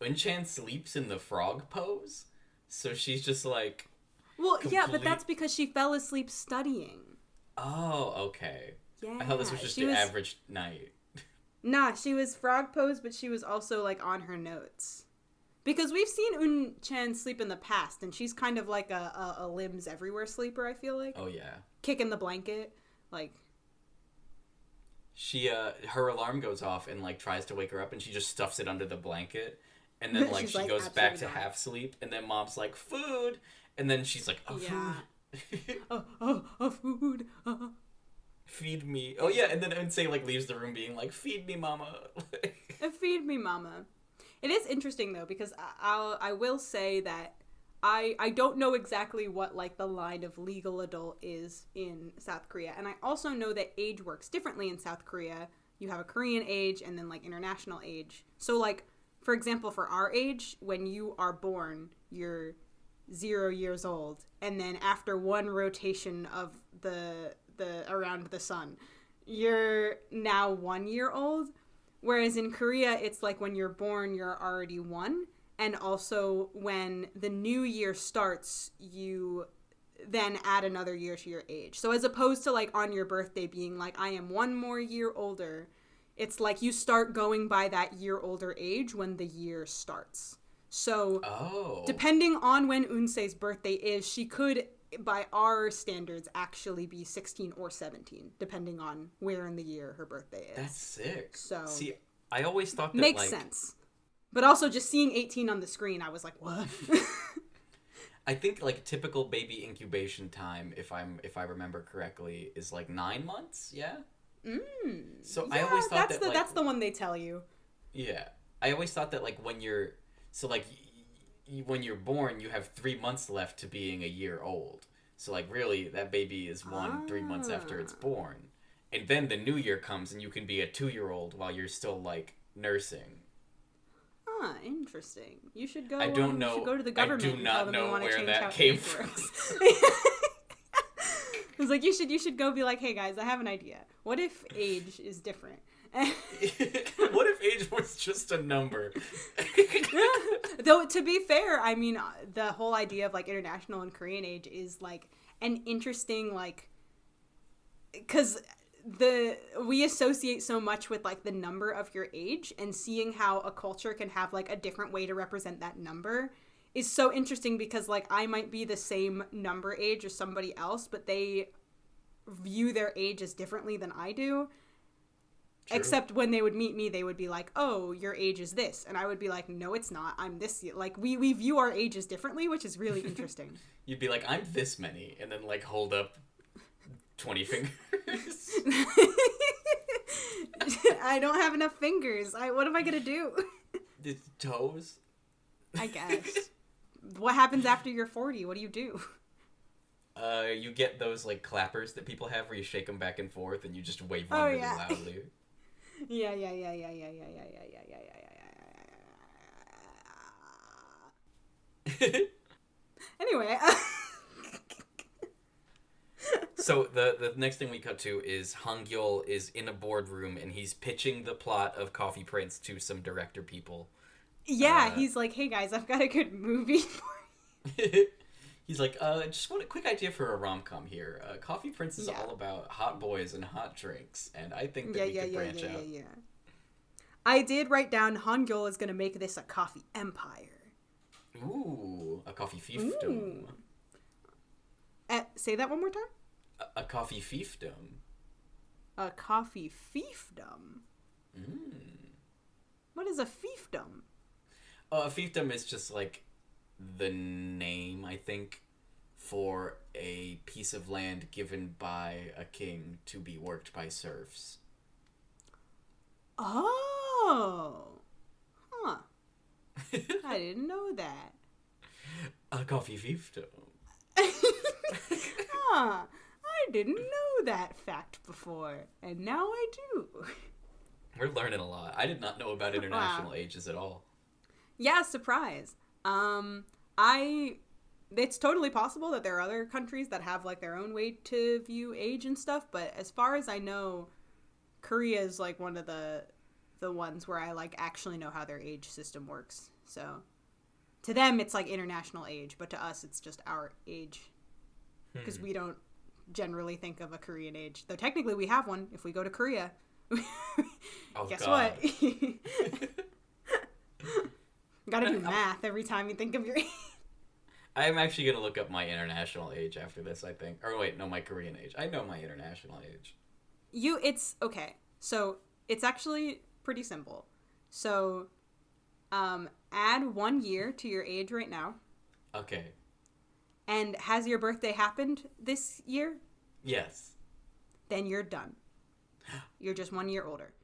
B: Eun Chan sleeps in the frog pose. So she's just like...
A: Well, yeah, but that's because she fell asleep studying.
B: Oh, okay.
A: Yeah.
B: I thought this was just an average night.
A: Nah, she was frog pose, but she was also, like, on her notes. Because we've seen Eun Chan sleep in the past, and she's kind of like a limbs everywhere sleeper, I feel like.
B: Oh, yeah.
A: Kicking the blanket, like...
B: She, her alarm goes off and, like, tries to wake her up, and she just stuffs it under the blanket. And then, like, she goes back to half sleep, and then Mom's like, food! And then she's like, food.
A: Food.
B: Feed me. Oh, yeah, and then Eun-se, like, leaves the room being like, feed me, mama.
A: Feed me, mama. It is interesting, though, because I will say that I don't know exactly what, like, the line of legal adult is in South Korea. And I also know that age works differently in South Korea. You have a Korean age and then, like, international age. So, like, for example, for our age, when you are born, you're 0 years old, and then after one rotation of the around the sun, you're now 1 year old. Whereas in Korea, it's like when you're born, you're already 1, and also when the new year starts, you then add another year to your age. So as opposed to like on your birthday being like, I am 1 more year older, it's like you start going by that year older age when the year starts. So, depending on when Eun-se's birthday is, she could, by our standards, actually be 16 or 17, depending on where in the year her birthday is.
B: That's sick.
A: So,
B: see, I always thought that,
A: makes sense. But also, just seeing 18 on the screen, I was like, what?
B: I think, like, typical baby incubation time, if I remember correctly, is like 9 months, yeah?
A: So
B: I always thought that,
A: that's the one they tell you.
B: Yeah. I always thought that, like, when you're... So, like, when you're born, you have 3 months left to being a year old. So, like, really, that baby is 3 months after it's born. And then the new year comes and you can be a 2-year-old while you're still, like, nursing.
A: Huh, interesting. You should go.
B: I don't know.
A: You should go to the government.
B: I do not know where that came from.
A: It was like you should go be like, hey guys, I have an idea. What if age is different?
B: What if age was just a number?
A: Though, to be fair, I mean, the whole idea of like international and Korean age is like an interesting, like, because we associate so much with like the number of your age, and seeing how a culture can have like a different way to represent that number is so interesting, because like I might be the same number age as somebody else, but they view their age as differently than I do. True. Except when they would meet me, they would be like, oh, your age is this. And I would be like, no, it's not. I'm this. Like, we view our ages differently, which is really interesting.
B: You'd be like, I'm this many. And then, like, hold up 20 fingers.
A: I don't have enough fingers. What am I going to do?
B: The toes?
A: I guess. What happens after you're 40? What do you do?
B: You get those, like, clappers that people have where you shake them back and forth and you just wave them really loudly.
A: Yeah. Anyway.
B: So the next thing we cut to is Hong-gyul is in a boardroom and he's pitching the plot of Coffee Prince to some director people.
A: Yeah, he's like, hey guys, I've got a good movie for
B: you. He's like, just want a quick idea for a rom-com here. Coffee Prince is all about hot boys and hot drinks, and I think that we could branch out.
A: Yeah. I did write down Hong-gyul is going to make this a coffee empire.
B: Ooh, a coffee fiefdom.
A: Say that one more time?
B: A coffee fiefdom.
A: A coffee fiefdom? What is a fiefdom?
B: A fiefdom is just like the name, I think, for a piece of land given by a king to be worked by serfs.
A: Oh. Huh. I didn't know that.
B: A coffee fiefdom.
A: Huh. I didn't know that fact before, and now I do.
B: We're learning a lot. I did not know about international ages at all.
A: Yeah, surprise. It's totally possible that there are other countries that have like their own way to view age and stuff, but as far as I know, Korea is like one of the ones where I like actually know how their age system works. So to them it's like international age, but to us it's just our age, because we don't generally think of a Korean age, though technically we have one if we go to Korea. Guess
B: God.
A: what? Gotta do math every time you think of your age.
B: I'm actually going to look up my international age after this, I think. Or wait, no, my Korean age. I know my international age.
A: It's, okay. So, it's actually pretty simple. So, add 1 year to your age right now.
B: Okay.
A: And has your birthday happened this year?
B: Yes.
A: Then you're done. You're just 1 year older.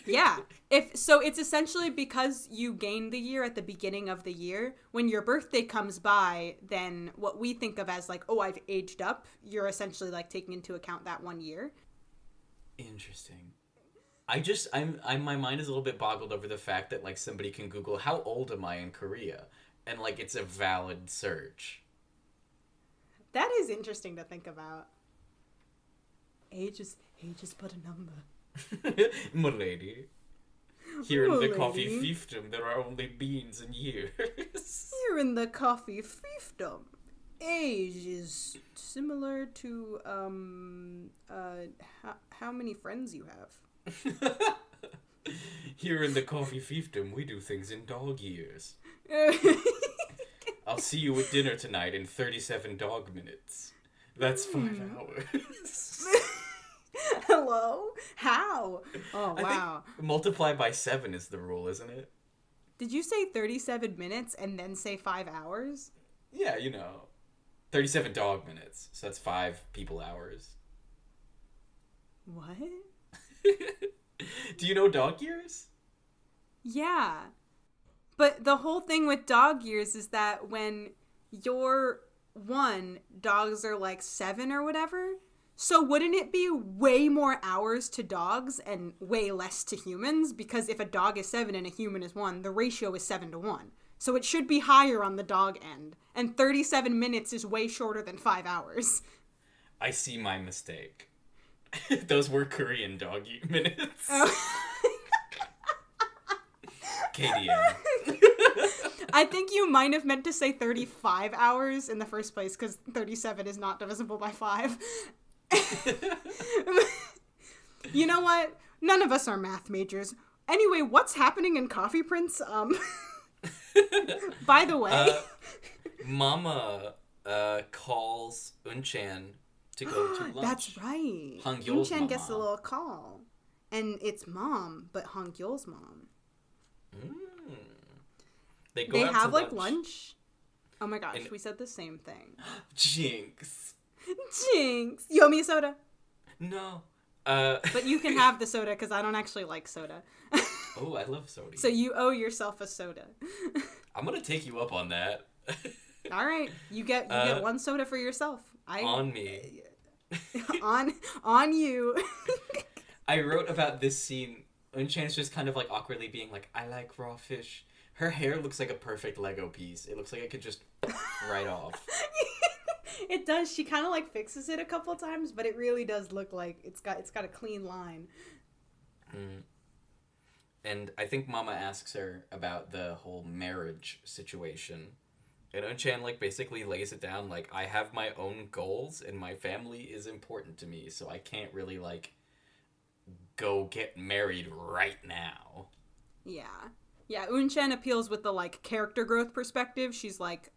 A: Yeah. It's essentially because you gained the year at the beginning of the year. When your birthday comes by, then what we think of as like, oh, I've aged up, you're essentially like taking into account that 1 year.
B: Interesting. My mind is a little bit boggled over the fact that like somebody can Google how old am I in Korea, and like it's a valid search.
A: That is interesting to think about. Age is but a number.
B: M'lady. Here in the coffee fiefdom, there are only beans and years.
A: Here in the coffee fiefdom, age is similar to, how many friends you have.
B: Here in the coffee fiefdom, we do things in dog years. I'll see you at dinner tonight in 37 dog minutes. That's 5 hours.
A: Hello? How? Oh,
B: I
A: wow.
B: think multiply by 7 is the rule, isn't it?
A: Did you say 37 minutes and then say 5 hours?
B: Yeah, 37 dog minutes. So that's 5 people hours.
A: What?
B: Do you know dog years?
A: Yeah. But the whole thing with dog years is that when you're 1, dogs are like 7 or whatever. So wouldn't it be way more hours to dogs and way less to humans? Because if a dog is 7 and a human is 1, the ratio is 7-1. So it should be higher on the dog end. And 37 minutes is way shorter than 5 hours.
B: I see my mistake. Those were Korean doggy minutes.
A: Oh.
B: KDM.
A: I think you might have meant to say 35 hours in the first place, because 37 is not divisible by 5. You know what? None of us are math majors. Anyway, what's happening in Coffee Prince? By the way...
B: Mama calls Eun Chan to go to lunch.
A: That's right. Eun Chan gets a little call. And it's mom, but Hong Gyul's mom. They have like lunch. Oh my gosh, we said the same thing.
B: Jinx.
A: Jinx. You owe me a soda.
B: No.
A: But you can have the soda because I don't actually like soda.
B: Oh, I love soda.
A: So you owe yourself a soda.
B: I'm gonna take you up on that.
A: All right, you get 1 soda for yourself.
B: On me.
A: on you.
B: I wrote about this scene. Eun Chan's just kind of like awkwardly being like, I like raw fish. Her hair looks like a perfect Lego piece. It looks like it could just right off.
A: It does. She kind of like fixes it a couple times, but it really does look like it's got a clean line.
B: And I think Mama asks her about the whole marriage situation. And Eun Chan like basically lays it down like, I have my own goals and my family is important to me, so I can't really like go get married right now.
A: Yeah. Yeah, Eun Chan appeals with the like character growth perspective. She's like,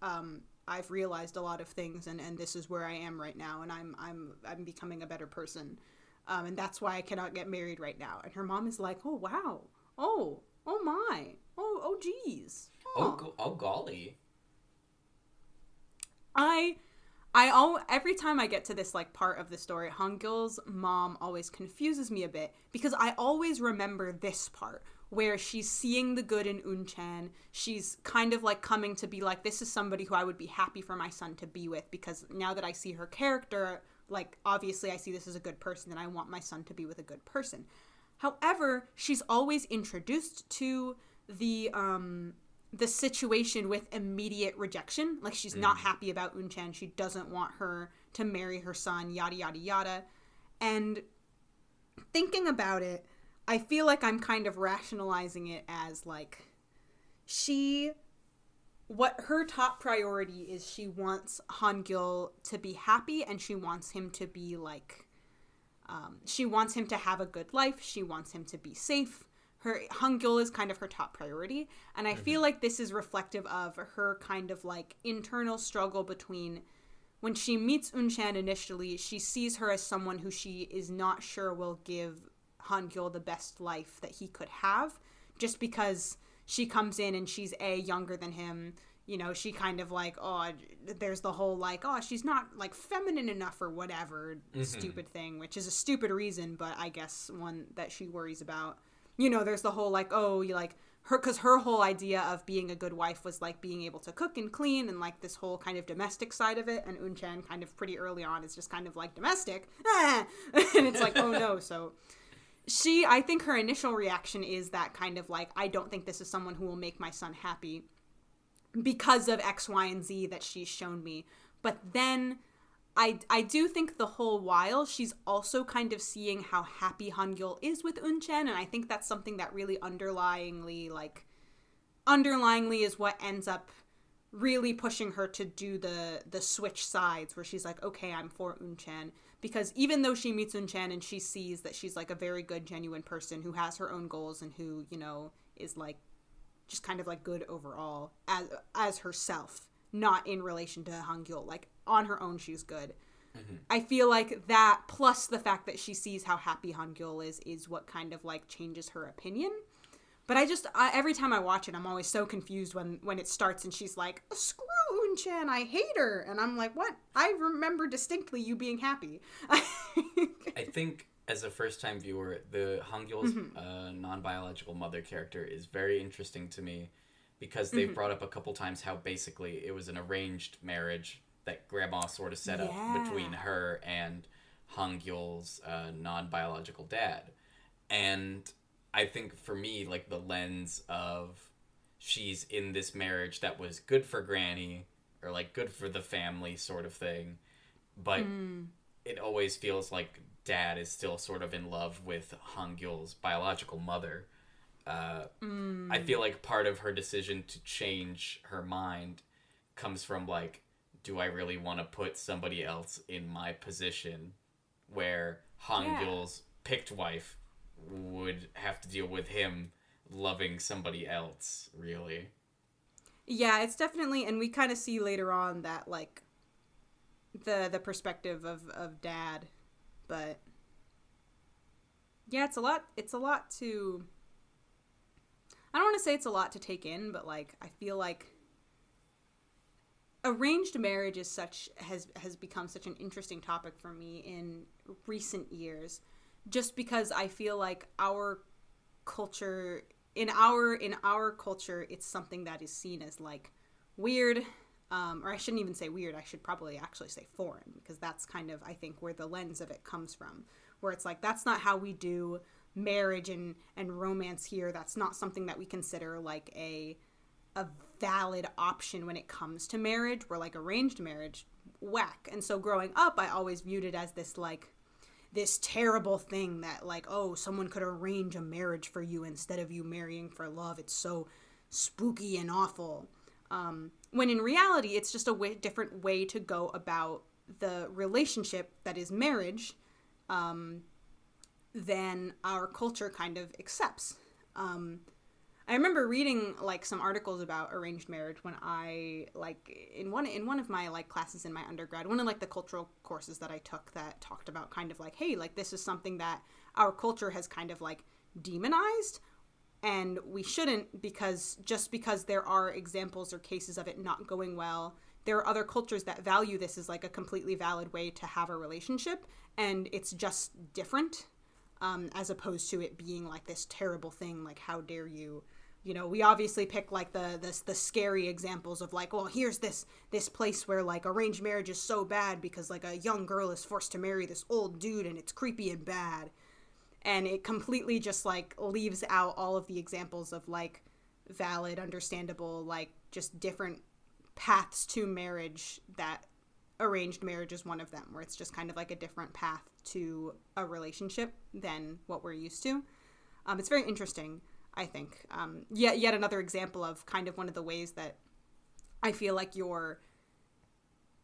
A: I've realized a lot of things and this is where I am right now and I'm becoming a better person. And that's why I cannot get married right now. And her mom is like, oh wow. Oh my. Oh geez.
B: Oh golly.
A: Every time I get to this like part of the story, Hong Gyul's mom always confuses me a bit because I always remember this part where she's seeing the good in Eun Chan. She's kind of like coming to be like, this is somebody who I would be happy for my son to be with, because now that I see her character, like obviously I see this as a good person and I want my son to be with a good person. However, she's always introduced to the situation with immediate rejection. Like she's not happy about Eun Chan. She doesn't want her to marry her son, yada, yada, yada. And thinking about it, I feel like I'm kind of rationalizing it as like what her top priority is, she wants Han Gyul to be happy and she wants him to be like, she wants him to have a good life. She wants him to be safe. Hong Gyul is kind of her top priority. And I feel like this is reflective of her kind of like internal struggle between when she meets Eun Chan initially, she sees her as someone who she is not sure will give Han Gyul the best life that he could have, just because she comes in and she's younger than him. You know, she kind of like, there's the whole like, she's not like feminine enough or whatever stupid thing, which is a stupid reason, but I guess one that she worries about. You know, there's the whole like, you like her, because her whole idea of being a good wife was like being able to cook and clean and like this whole kind of domestic side of it. And Eun Chan kind of pretty early on is just kind of like domestic. And it's like, oh no. So I think her initial reaction is that kind of like, I don't think this is someone who will make my son happy because of X, Y, and Z that she's shown me. But then I do think the whole while she's also kind of seeing how happy Han Gyul is with Eun Chan, and I think that's something that really underlyingly is what ends up really pushing her to do the switch sides, where she's like, okay, I'm for Eun Chan. Because even though she meets Eun Chan and she sees that she's like a very good, genuine person who has her own goals and who, you know, is like just kind of like good overall as herself, not in relation to Han Gyul. Like on her own, she's good. I feel like that plus the fact that she sees how happy Han Gyul is what kind of like changes her opinion. But every time I watch it, I'm always so confused when it starts and she's like, screw Eun Chan, I hate her. And I'm like, what? I remember distinctly you being happy.
B: I think as a first-time viewer, the Hangyul's non-biological mother character is very interesting to me because they've brought up a couple times how basically it was an arranged marriage that Grandma sort of set up between her and Hangyul's non-biological dad. And I think for me, like, the lens of she's in this marriage that was good for Granny, or, like, good for the family sort of thing, but it always feels like Dad is still sort of in love with Hangyul's biological mother. I feel like part of her decision to change her mind comes from, like, do I really want to put somebody else in my position where Hangyul's picked wife would have to deal with him loving somebody else, really.
A: Yeah, it's definitely, and we kind of see later on that, like, the perspective of Dad, but yeah, it's a lot to, I don't want to say it's a lot to take in, but, like, I feel like arranged marriage has become such an interesting topic for me in recent years, just because I feel like our culture, in our culture, it's something that is seen as, like, weird, or I shouldn't even say weird, I should probably actually say foreign, because that's kind of, I think, where the lens of it comes from, where it's like, that's not how we do marriage and romance here. That's not something that we consider, like, a valid option when it comes to marriage. We're like, arranged marriage, whack. And so growing up, I always viewed it as this, like, this terrible thing that, like, oh, someone could arrange a marriage for you instead of you marrying for love. It's so spooky and awful. When in reality, it's just a different way to go about the relationship that is marriage, than our culture kind of accepts. I remember reading, like, some articles about arranged marriage when I, like, in one of my, like, classes in my undergrad, one of, like, the cultural courses that I took that talked about kind of like, hey, like, this is something that our culture has kind of, like, demonized, and we shouldn't, because just because there are examples or cases of it not going well, there are other cultures that value this as, like, a completely valid way to have a relationship, and it's just different, as opposed to it being, like, this terrible thing, like, how dare you. You know, we obviously pick, like, the scary examples of, like, well, here's this place where, like, arranged marriage is so bad because, like, a young girl is forced to marry this old dude and it's creepy and bad. And it completely just, like, leaves out all of the examples of, like, valid, understandable, like, just different paths to marriage, that arranged marriage is one of them, where it's just kind of like a different path to a relationship than what we're used to. It's very interesting, I think. Yet another example of kind of one of the ways that I feel like your,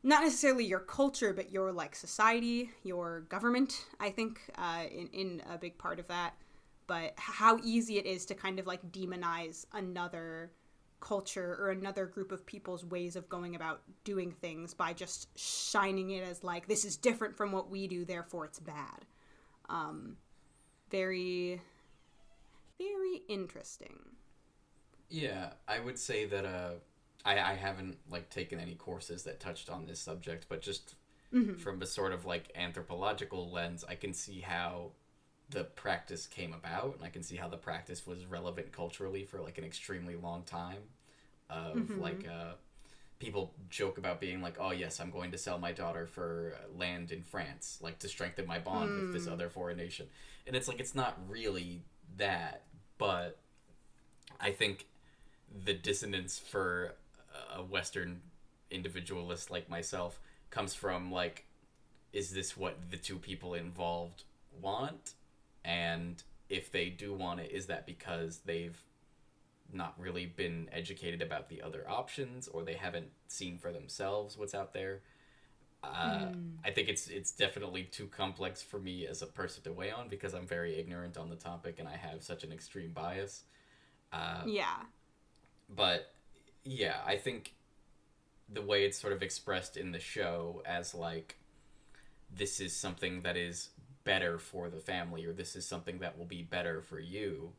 A: not necessarily your culture, but your, like, society, your government, I think, in a big part of that, but how easy it is to kind of, like, demonize another culture or another group of people's ways of going about doing things by just shining it as, like, this is different from what we do, therefore it's bad. Very, very interesting.
B: Yeah, I would say that I haven't, like, taken any courses that touched on this subject, but just from a sort of, like, anthropological lens, I can see how the practice came about, and I can see how the practice was relevant culturally for, like, an extremely long time. Like, people joke about being like, oh yes, I'm going to sell my daughter for land in France, like, to strengthen my bond with this other foreign nation. And it's like, it's not really that, but I think the dissonance for a Western individualist like myself comes from, like, is this what the two people involved want? And if they do want it, is that because they've not really been educated about the other options, or they haven't seen for themselves what's out there? I think it's definitely too complex for me as a person to weigh on, because I'm very ignorant on the topic and I have such an extreme bias.
A: Yeah.
B: But yeah, I think the way it's sort of expressed in the show as, like, this is something that is better for the family, or this is something that will be better for you,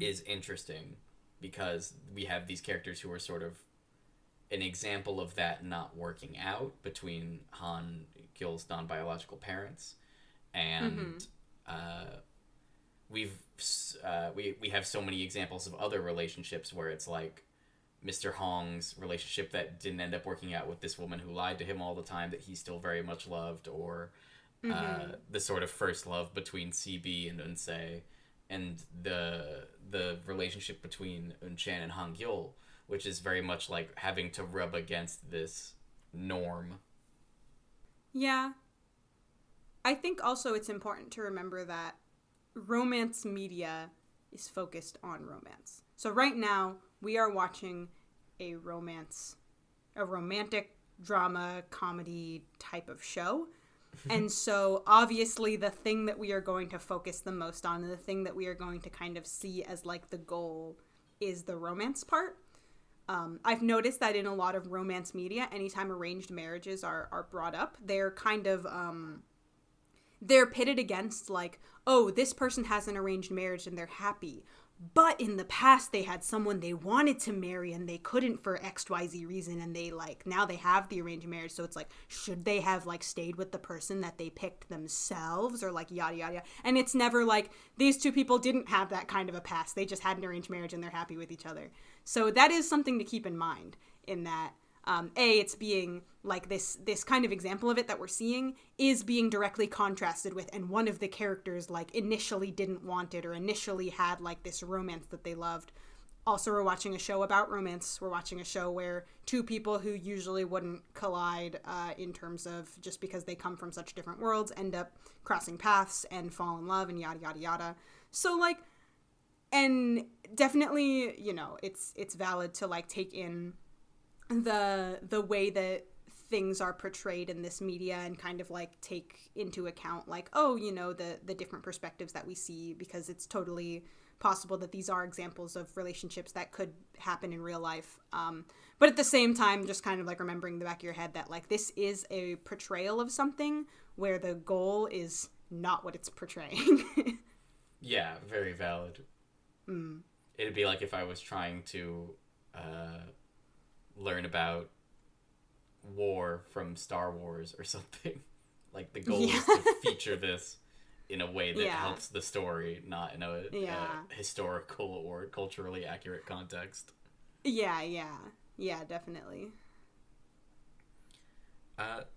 B: is interesting, because we have these characters who are sort of an example of that not working out between Han Gil's non-biological parents, and we have so many examples of other relationships where it's like Mr. Hong's relationship that didn't end up working out with this woman who lied to him all the time that he still very much loved, or the sort of first love between CB and Eunse, and the relationship between Eun Chan and Hangul, which is very much like having to rub against this norm.
A: Yeah. I think also it's important to remember that romance media is focused on romance. So right now, we are watching a romantic drama comedy type of show. And so obviously the thing that we are going to focus the most on, and the thing that we are going to kind of see as like the goal, is the romance part. I've noticed that in a lot of romance media, anytime arranged marriages are brought up, they're kind of, they're pitted against like, oh, this person has an arranged marriage and they're happy. But in the past, they had someone they wanted to marry and they couldn't for XYZ reason. And they like, now they have the arranged marriage. So it's like, should they have like stayed with the person that they picked themselves, or like yada, yada, yada. And it's never like these two people didn't have that kind of a past. They just had an arranged marriage and they're happy with each other. So that is something to keep in mind, in that it's being like this kind of example of it that we're seeing is being directly contrasted with, and one of the characters like initially didn't want it, or initially had like this romance that they loved. Also, we're watching a show about romance. We're watching a show where two people who usually wouldn't collide in terms of just because they come from such different worlds end up crossing paths and fall in love and yada, yada, yada. So like, and definitely, you know, it's valid to like take in the way that things are portrayed in this media and kind of like take into account like, oh, you know, the different perspectives that we see, because it's totally possible that these are examples of relationships that could happen in real life. But at the same time, just kind of like remembering in the back of your head that like this is a portrayal of something where the goal is not what it's portraying.
B: Yeah, very valid. It'd be like if I was trying to learn about war from Star Wars or something. Like the goal is to feature this in a way that helps the story, not in a historical or culturally accurate context. Yeah,
A: Definitely.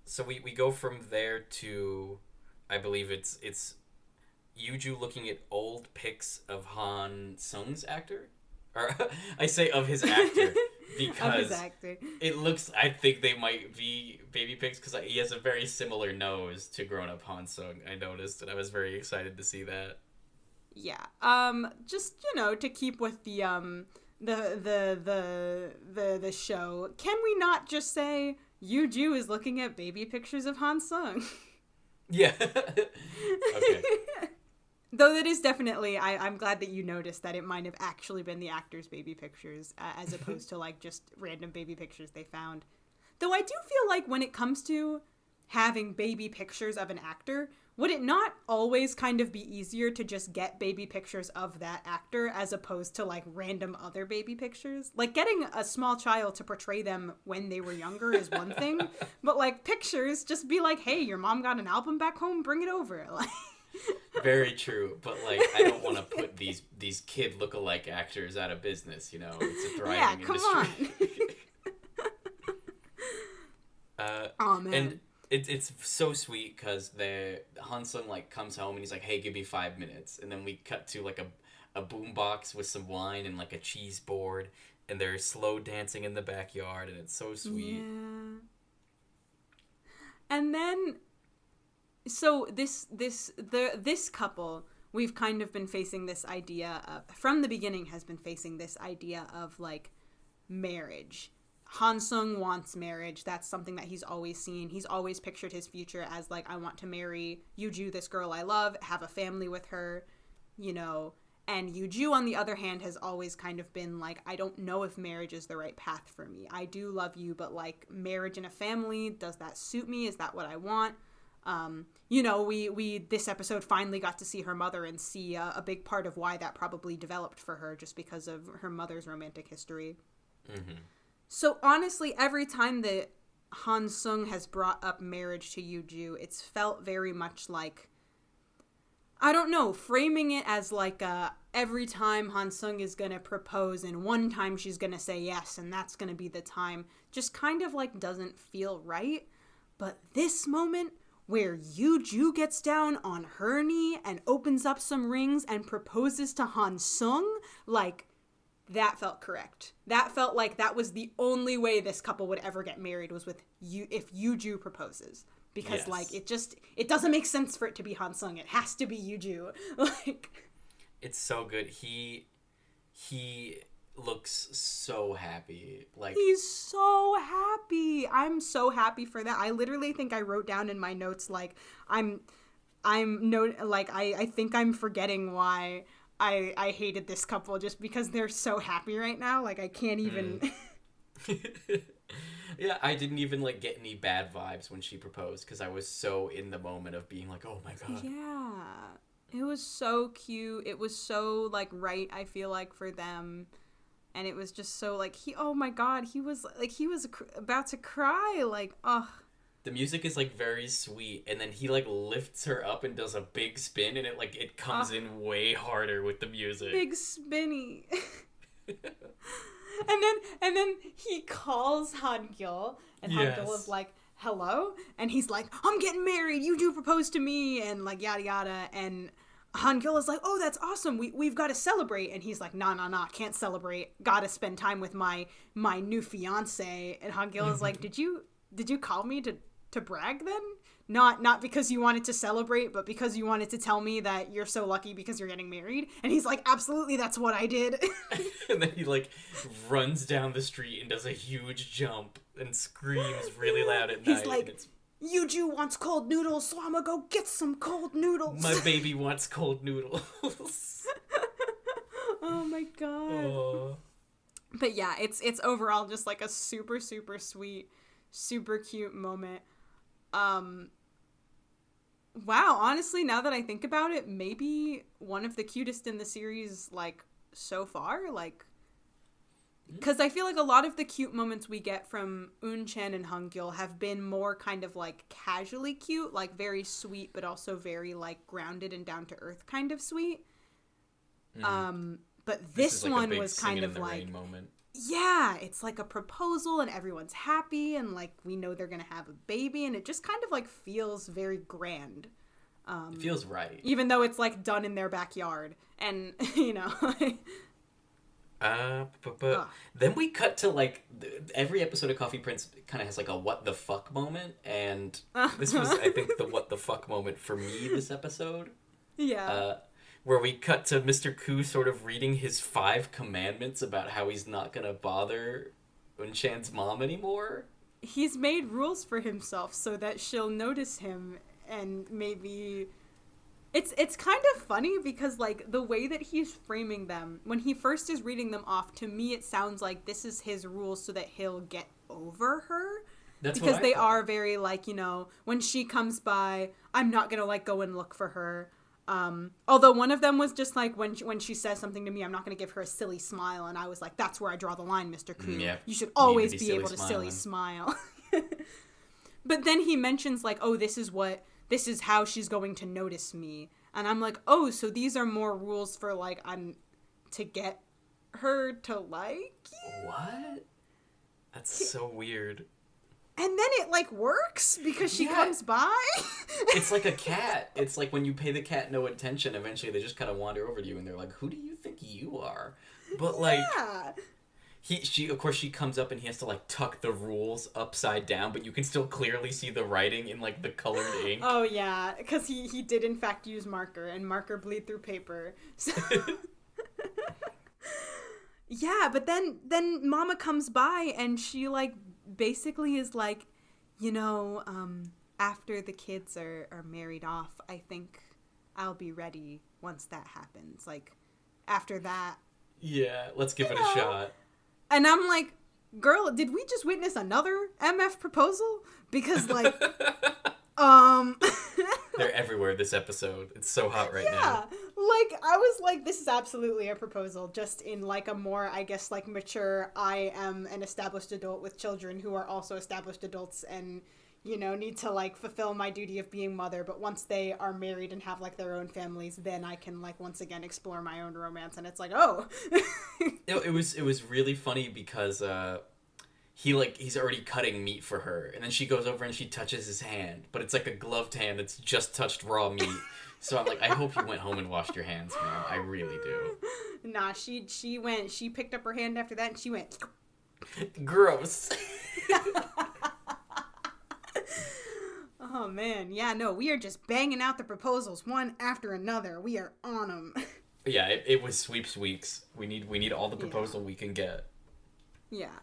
B: So we go from there to, I believe it's Yoo Joo looking at old pics of Han Sung's actor, or I say of his actor because it looks, I think they might be baby pics, because he has a very similar nose to grown-up Han Sung. I noticed, and I was very excited to see that.
A: Yeah. Just, you know, to keep with the show, can we not just say Yoo Joo is looking at baby pictures of Han Sung?
B: Yeah. Okay.
A: Though that is definitely, I'm glad that you noticed that it might have actually been the actors' baby pictures as opposed to like just random baby pictures they found. Though I do feel like when it comes to having baby pictures of an actor, would it not always kind of be easier to just get baby pictures of that actor as opposed to like random other baby pictures? Like getting a small child to portray them when they were younger is one thing, but like pictures, just be like, hey, your mom got an album back home, bring it over. Like,
B: very true, but like I don't want to put these kid lookalike actors out of business. You know, it's a thriving industry.
A: Oh man,
B: and it's so sweet because the Han Sung like comes home and he's like, "Hey, give me 5 minutes," and then we cut to like a boombox with some wine and like a cheese board, and they're slow dancing in the backyard, and it's so sweet.
A: Yeah. And then. So this couple, we've kind of been facing this idea of, from the beginning has been facing this idea of like marriage. Han Sung wants marriage. That's something that he's always seen. He's always pictured his future as like, I want to marry Yoo Joo, this girl I love, have a family with her, you know. And Yoo Joo, on the other hand, has always kind of been like, I don't know if marriage is the right path for me. I do love you, but like marriage and a family, does that suit me? Is that what I want? You know, we this episode finally got to see her mother and see a big part of why that probably developed for her, just because of her mother's romantic history. Mm-hmm. So honestly, every time that Han Sung has brought up marriage to Yoo Joo, it's felt very much like I don't know, framing it as like every time Han Sung is gonna propose and one time she's gonna say yes and that's gonna be the time just kind of like doesn't feel right. But this moment where Yoo Joo gets down on her knee and opens up some rings and proposes to Han Sung, like, that felt correct. That felt like that was the only way this couple would ever get married, was with if Yoo Joo proposes. Because, yes. Like, it doesn't make sense for it to be Han Sung. It has to be Yoo Joo. Like,
B: it's so good. He looks so happy. Like,
A: he's so happy. I'm so happy for that. I literally think I wrote down in my notes, like, I think I'm forgetting why I hated this couple just because they're so happy right now. Like, I can't even...
B: Yeah, I didn't even, like, get any bad vibes when she proposed because I was so in the moment of being like, oh my god.
A: Yeah. It was so cute. It was so, like, right, I feel like, for them. And it was just so, like, oh my god, he was about to cry. Like, ugh.
B: The music is, like, very sweet, and then he, like, lifts her up and does a big spin, and it comes in way harder with the music.
A: Big spinny. And then he calls Han-gil, and Han-gil is like, hello? And he's like, I'm getting married, you do propose to me, and like, yada yada, and Han-gil is like, oh, that's awesome, we've got to celebrate, and he's like, nah, can't celebrate, gotta spend time with my new fiance, and Han-gil is like, did you call me to brag then? Not because you wanted to celebrate, but because you wanted to tell me that you're so lucky because you're getting married. And he's like, absolutely, that's what I did.
B: And then he, like, runs down the street and does a huge jump and screams really loud at night.
A: He's like, Yoo Joo wants cold noodles, so I'm gonna go get some cold noodles.
B: My baby wants cold noodles.
A: Oh my god. Oh. But yeah, it's overall just like a super, super sweet, super cute moment. Wow, honestly, now that I think about it, maybe one of the cutest in the series, like, so far, like, because I feel like a lot of the cute moments we get from Eun Chan and Han-gil have been more kind of, like, casually cute, like, very sweet, but also very, like, grounded and down-to-earth kind of sweet. But this like one was kind of like, moment. Yeah, it's like a proposal and everyone's happy and like we know they're gonna have a baby and it just kind of like feels very grand.
B: It feels right.
A: Even though it's like done in their backyard and, you know.
B: Then we cut to like every episode of Coffee Prince kind of has like a what the fuck moment, and this was I think the what the fuck moment for me this episode.
A: Yeah.
B: Where we cut to Mr. Koo sort of reading his 5 commandments about how he's not gonna bother Eun Chan's mom anymore.
A: He's made rules for himself so that she'll notice him, and maybe... It's kind of funny because, like, the way that he's framing them, when he first is reading them off, to me it sounds like this is his rules so that he'll get over her.
B: That's
A: because they are very, like, you know, when she comes by, I'm not gonna, like, go and look for her. Although one of them was just like when she says something to me, I'm not going to give her a silly smile, and I was like, that's where I draw the line, Mr. Koo.
B: Yeah.
A: You should always be able to silly smile. But then he mentions like, oh, this is how she's going to notice me, and I'm like, oh, so these are more rules for like to get her to like you?
B: What? That's so weird.
A: And then it, like, works because she comes by.
B: It's like a cat. It's like when you pay the cat no attention, eventually they just kind of wander over to you and they're like, who do you think you are? But, like, she comes up and he has to, like, tuck the rules upside down, but you can still clearly see the writing in, like, the colored ink.
A: Oh, yeah, because he did, in fact, use marker, and marker bleed through paper. So... Yeah, but then Mama comes by and she, like, basically is like, you know, after the kids are married off, I think I'll be ready once that happens. Like, after that.
B: Yeah, let's give it a shot.
A: And I'm like, girl, did we just witness another MF proposal? Because, like,
B: They're everywhere this episode. It's so hot right now.
A: Yeah, like, I was like, this is absolutely a proposal, just in, like, a more, I guess, like, mature, I am an established adult with children who are also established adults, and need to like fulfill my duty of being mother, but once they are married and have like their own families, then I can like once again explore my own romance. And it's like, oh.
B: It was really funny because he's already cutting meat for her, and then she goes over and she touches his hand, but it's like a gloved hand that's just touched raw meat. So I'm like, I hope you went home and washed your hands, man. I really do.
A: Nah, she picked up her hand after that and she went.
B: Gross.
A: Oh man, yeah, no, we are just banging out the proposals one after another. We are on them.
B: Yeah, it was sweeps weeks. We need all the proposal we can get.
A: Yeah.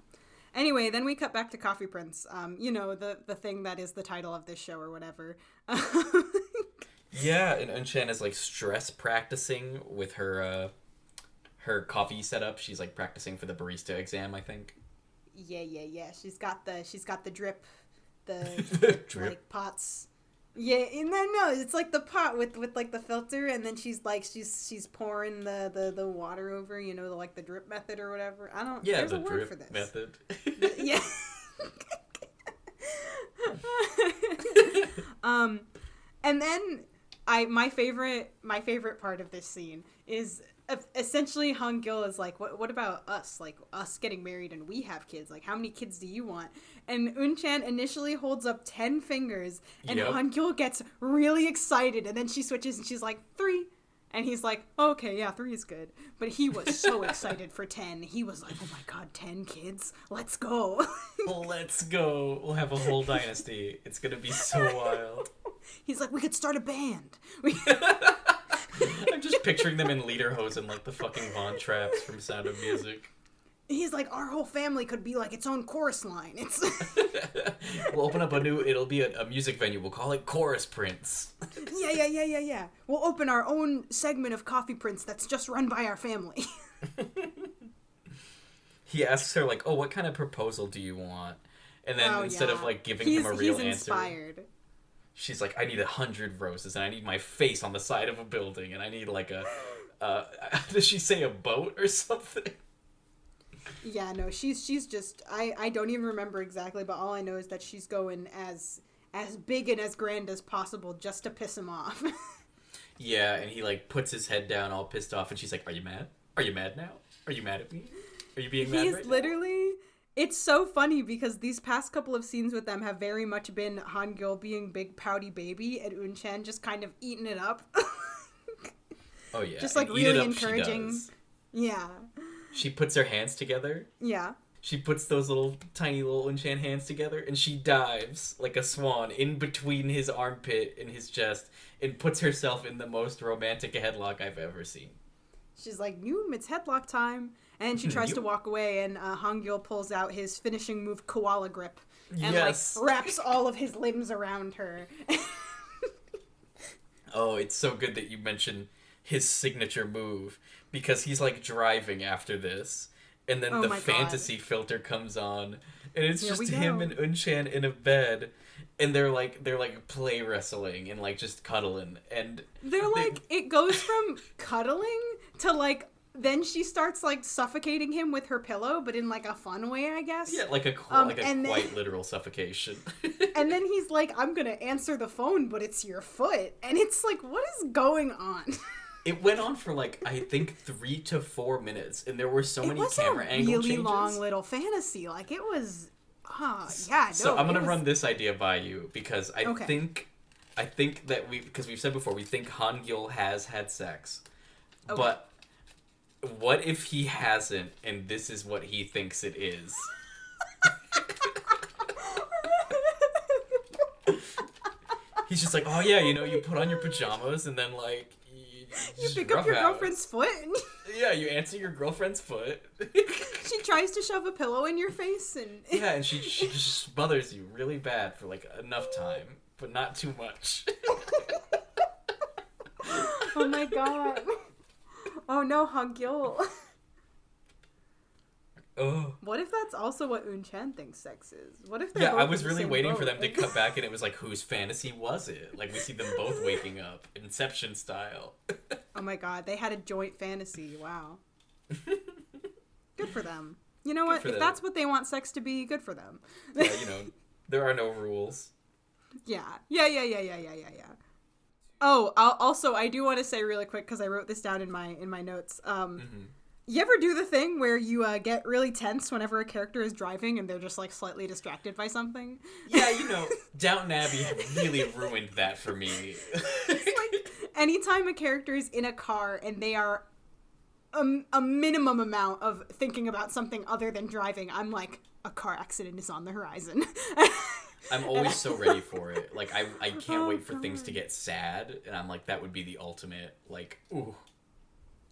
A: Anyway, then we cut back to Coffee Prince. The thing that is the title of this show or whatever.
B: Yeah, and Eun Chan is like stress practicing with her coffee setup. She's like practicing for the barista exam, I think.
A: Yeah. She's got the drip,
B: the drip.
A: like pots. Yeah, no, it's like the pot with like the filter, and then she's pouring the water over, like the drip method or whatever. I don't.
B: Yeah,
A: there's
B: the
A: a word
B: drip
A: for this.
B: method.
A: Yeah. And then my favorite part of this scene is essentially Hong-gil is like, what about us? Like, us getting married and we have kids. Like, how many kids do you want? And Eun Chan initially holds up 10 fingers, and Hong-gil gets really excited, and then she switches and she's like, 3. And he's like, oh, okay, yeah, 3 is good. But he was so excited for 10. He was like, oh my god, 10 kids? Let's go.
B: Let's go. We'll have a whole dynasty. It's gonna be so wild.
A: He's like, we could start a band.
B: I'm just picturing them in lederhosen like the fucking Von Trapps from Sound of Music.
A: He's like, our whole family could be like its own chorus line.
B: We'll open up it'll be a music venue. We'll call it Chorus Prince.
A: Yeah. We'll open our own segment of Coffee Prince that's just run by our family.
B: He asks her like, oh, what kind of proposal do you want? And then instead of like giving him a real answer,
A: inspired.
B: She's like, I need 100 roses, and I need my face on the side of a building, and I need like a does she say a boat or something?
A: Yeah, no, she's just I don't even remember exactly, but all I know is that she's going as big and as grand as possible just to piss him off.
B: Yeah, and he like puts his head down all pissed off, and she's like, are you mad? Are you mad now? Are you mad at me? Are you being mad right
A: literally now? It's so funny because these past couple of scenes with them have very much been Hong-gil being big pouty baby and Eun Chan just kind of eating it up.
B: Oh yeah.
A: Just like really encouraging. Yeah.
B: She puts her hands together.
A: Yeah.
B: She puts those tiny little Eun Chan hands together, and she dives like a swan in between his armpit and his chest and puts herself in the most romantic headlock I've ever seen.
A: She's like, Noom, it's headlock time. And she tries to walk away, and Hong-gil pulls out his finishing move, koala grip, and like wraps all of his limbs around her.
B: Oh, it's so good that you mention his signature move, because he's like driving after this, and then the fantasy filter comes on, and it's just him and Eun Chan in a bed, and they're like play wrestling and like just cuddling, and
A: it goes from cuddling to like. Then she starts, like, suffocating him with her pillow, but in, like, a fun way, I guess.
B: Yeah, like a quite literal suffocation.
A: And then he's like, I'm gonna answer the phone, but it's your foot. And it's like, what is going on?
B: It went on for, like, I think 3 to 4 minutes, and there were so many camera angle changes. It was a really long
A: little fantasy. Like, it was... yeah, no.
B: So I'm gonna run this idea by you, because I think that because we've said before, we think Hong-gil has had sex. Okay. But... what if he hasn't, and this is what he thinks it is? He's just like, oh yeah, you put on your pajamas, and then like...
A: You pick up your girlfriend's foot?
B: Yeah, you answer your girlfriend's foot.
A: She tries to shove a pillow in your face, and...
B: Yeah, and she just smothers you really bad for like enough time, but not too much.
A: Oh my god. Oh no, Hong-gil.
B: Oh.
A: What if that's also what Eun Chan thinks sex is? What if they're both
B: I was really waiting
A: boat?
B: For them to come back, and it was like, whose fantasy was it? Like, we see them both waking up, Inception style.
A: Oh my god, they had a joint fantasy. Wow. Good for them. You know what? If that's what they want sex to be, good for them.
B: Yeah, there are no rules.
A: Yeah. Oh, also, I do want to say really quick, because I wrote this down in my notes. You ever do the thing where you get really tense whenever a character is driving and they're just, like, slightly distracted by something?
B: Yeah, Downton Abbey really ruined that for me.
A: Like, anytime a character is in a car and they are a minimum amount of thinking about something other than driving, I'm like, a car accident is on the horizon.
B: I'm always so ready for it. Like, I can't wait for things to get sad, and I'm like, that would be the ultimate, like, ooh.